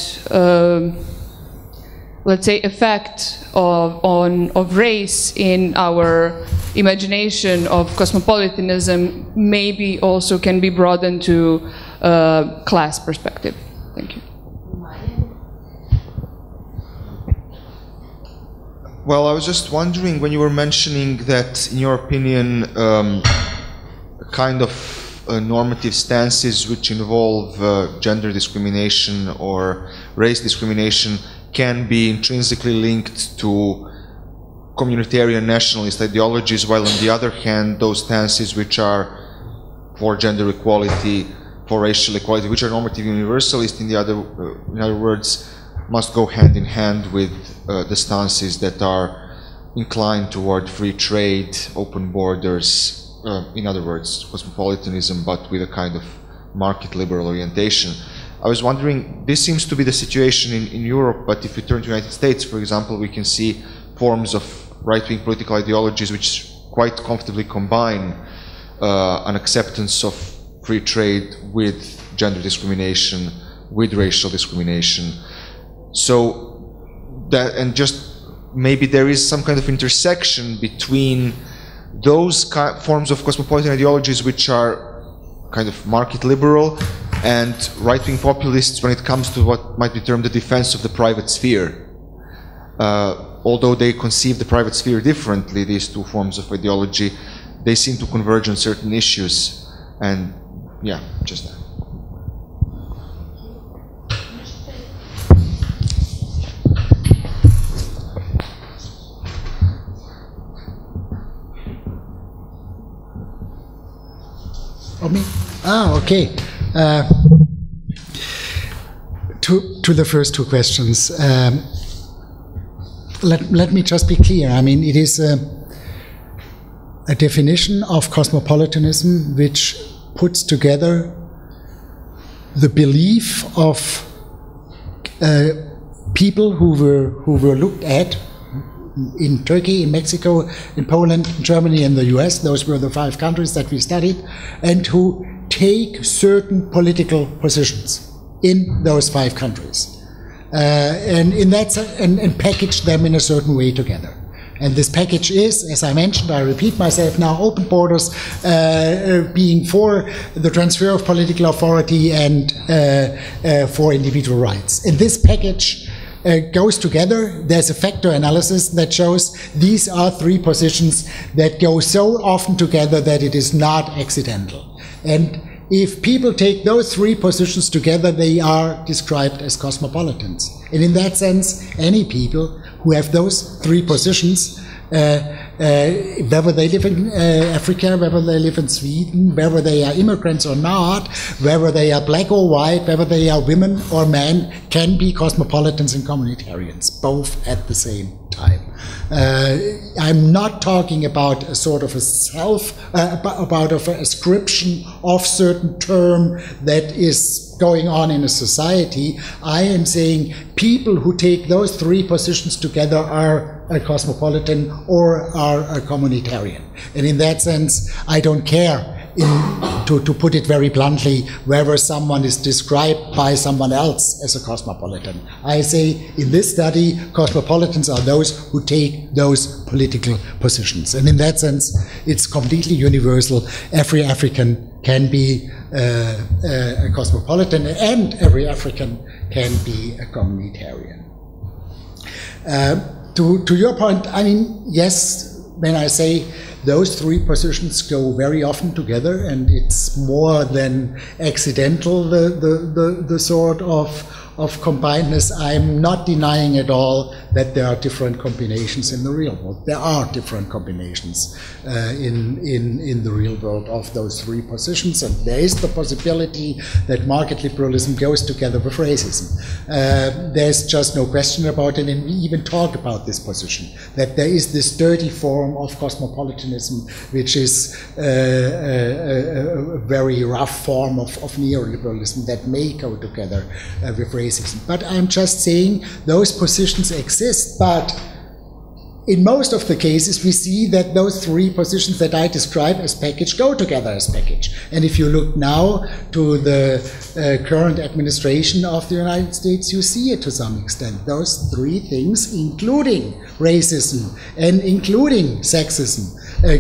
let's say, effect of race in our imagination of cosmopolitanism maybe also can be broadened to class perspective. Thank you. Well, I was just wondering, when you were mentioning that, in your opinion, kind of normative stances which involve gender discrimination or race discrimination can be intrinsically linked to communitarian nationalist ideologies, while on the other hand, those stances which are for gender equality, for racial equality, which are normative universalist, in other words, must go hand in hand with the stances that are inclined toward free trade, open borders, in other words, cosmopolitanism, but with a kind of market liberal orientation. I was wondering, this seems to be the situation in Europe, but if you turn to the United States, for example, we can see forms of right-wing political ideologies which quite comfortably combine an acceptance of free trade with gender discrimination, with racial discrimination. So that, and just maybe there is some kind of intersection between those forms of cosmopolitan ideologies which are kind of market liberal and right-wing populists when it comes to what might be termed the defense of the private sphere. Although they conceive the private sphere differently, these two forms of ideology, they seem to converge on certain issues. And yeah, just that. Oh, me? Ah, okay. To the first two questions. Let me just be clear. I mean, it is a definition of cosmopolitanism which puts together the belief of people who were looked at in Turkey, in Mexico, in Poland, in Germany, and the US. Those were the 5 countries that we studied, and who take certain political positions in those 5 countries, and in that and package them in a certain way together. And this package is, as I mentioned, I repeat myself now, open borders, being for the transfer of political authority and for individual rights. And this package goes together. There's a factor analysis that shows these are 3 positions that go so often together that it is not accidental. And if people take those 3 positions together, they are described as cosmopolitans. And in that sense, any people who have those 3 positions, whether they live in Africa, whether they live in Sweden, whether they are immigrants or not, whether they are black or white, whether they are women or men, can be cosmopolitans and communitarians, both at the same time. I'm not talking about a sort of a about an ascription of certain term that is going on in a society. I am saying people who take those 3 positions together are a cosmopolitan or are a communitarian. And in that sense, I don't care to put it very bluntly, whether someone is described by someone else as a cosmopolitan. I say in this study, cosmopolitans are those who take those political positions. And in that sense, it's completely universal. Every African can be a cosmopolitan, and every African can be a communitarian. To your point, I mean, yes, when I say those three positions go very often together, and it's more than accidental, the sort of combinedness. I'm not denying at all that there are different combinations in the real world. There are different combinations in the real world of those three positions, and there is the possibility that market liberalism goes together with racism. There's just no question about it, and we even talk about this position, that there is this dirty form of cosmopolitanism, which is a very rough form of neoliberalism that may go together with racism. But I'm just saying those positions exist, but in most of the cases we see that those three positions that I describe as package go together as package. And if you look now to the current administration of the United States, you see it to some extent. Those three things, including racism and including sexism,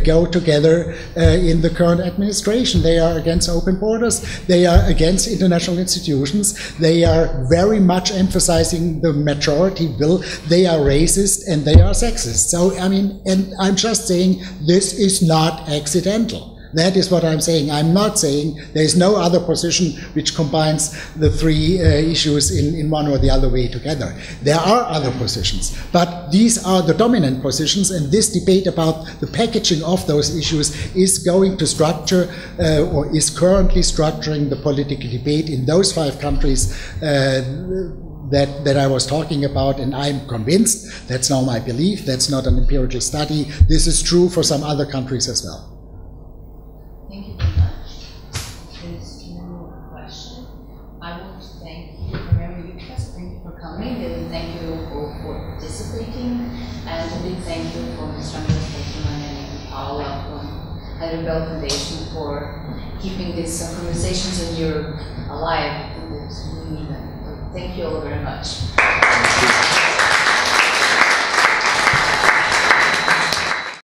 go together in the current administration. They are against open borders, they are against international institutions, they are very much emphasizing the majority will, they are racist, and they are sexist. So, I mean, and I'm just saying this is not accidental. That is what I'm saying. I'm not saying there is no other position which combines the three issues in one or the other way together. There are other positions, but these are the dominant positions, and this debate about the packaging of those issues is going to structure or is currently structuring the political debate in those 5 countries that I was talking about, and I'm convinced, that's now my belief, that's not an empirical study, this is true for some other countries as well. Thank you very much. There's no more question. I want to thank you, Irena Fiket, thank you for coming, and thank you all for participating, and a big thank you for Mr. and Paula from Heinrich Böll Foundation for keeping these conversations in Europe alive. Thank you all very much.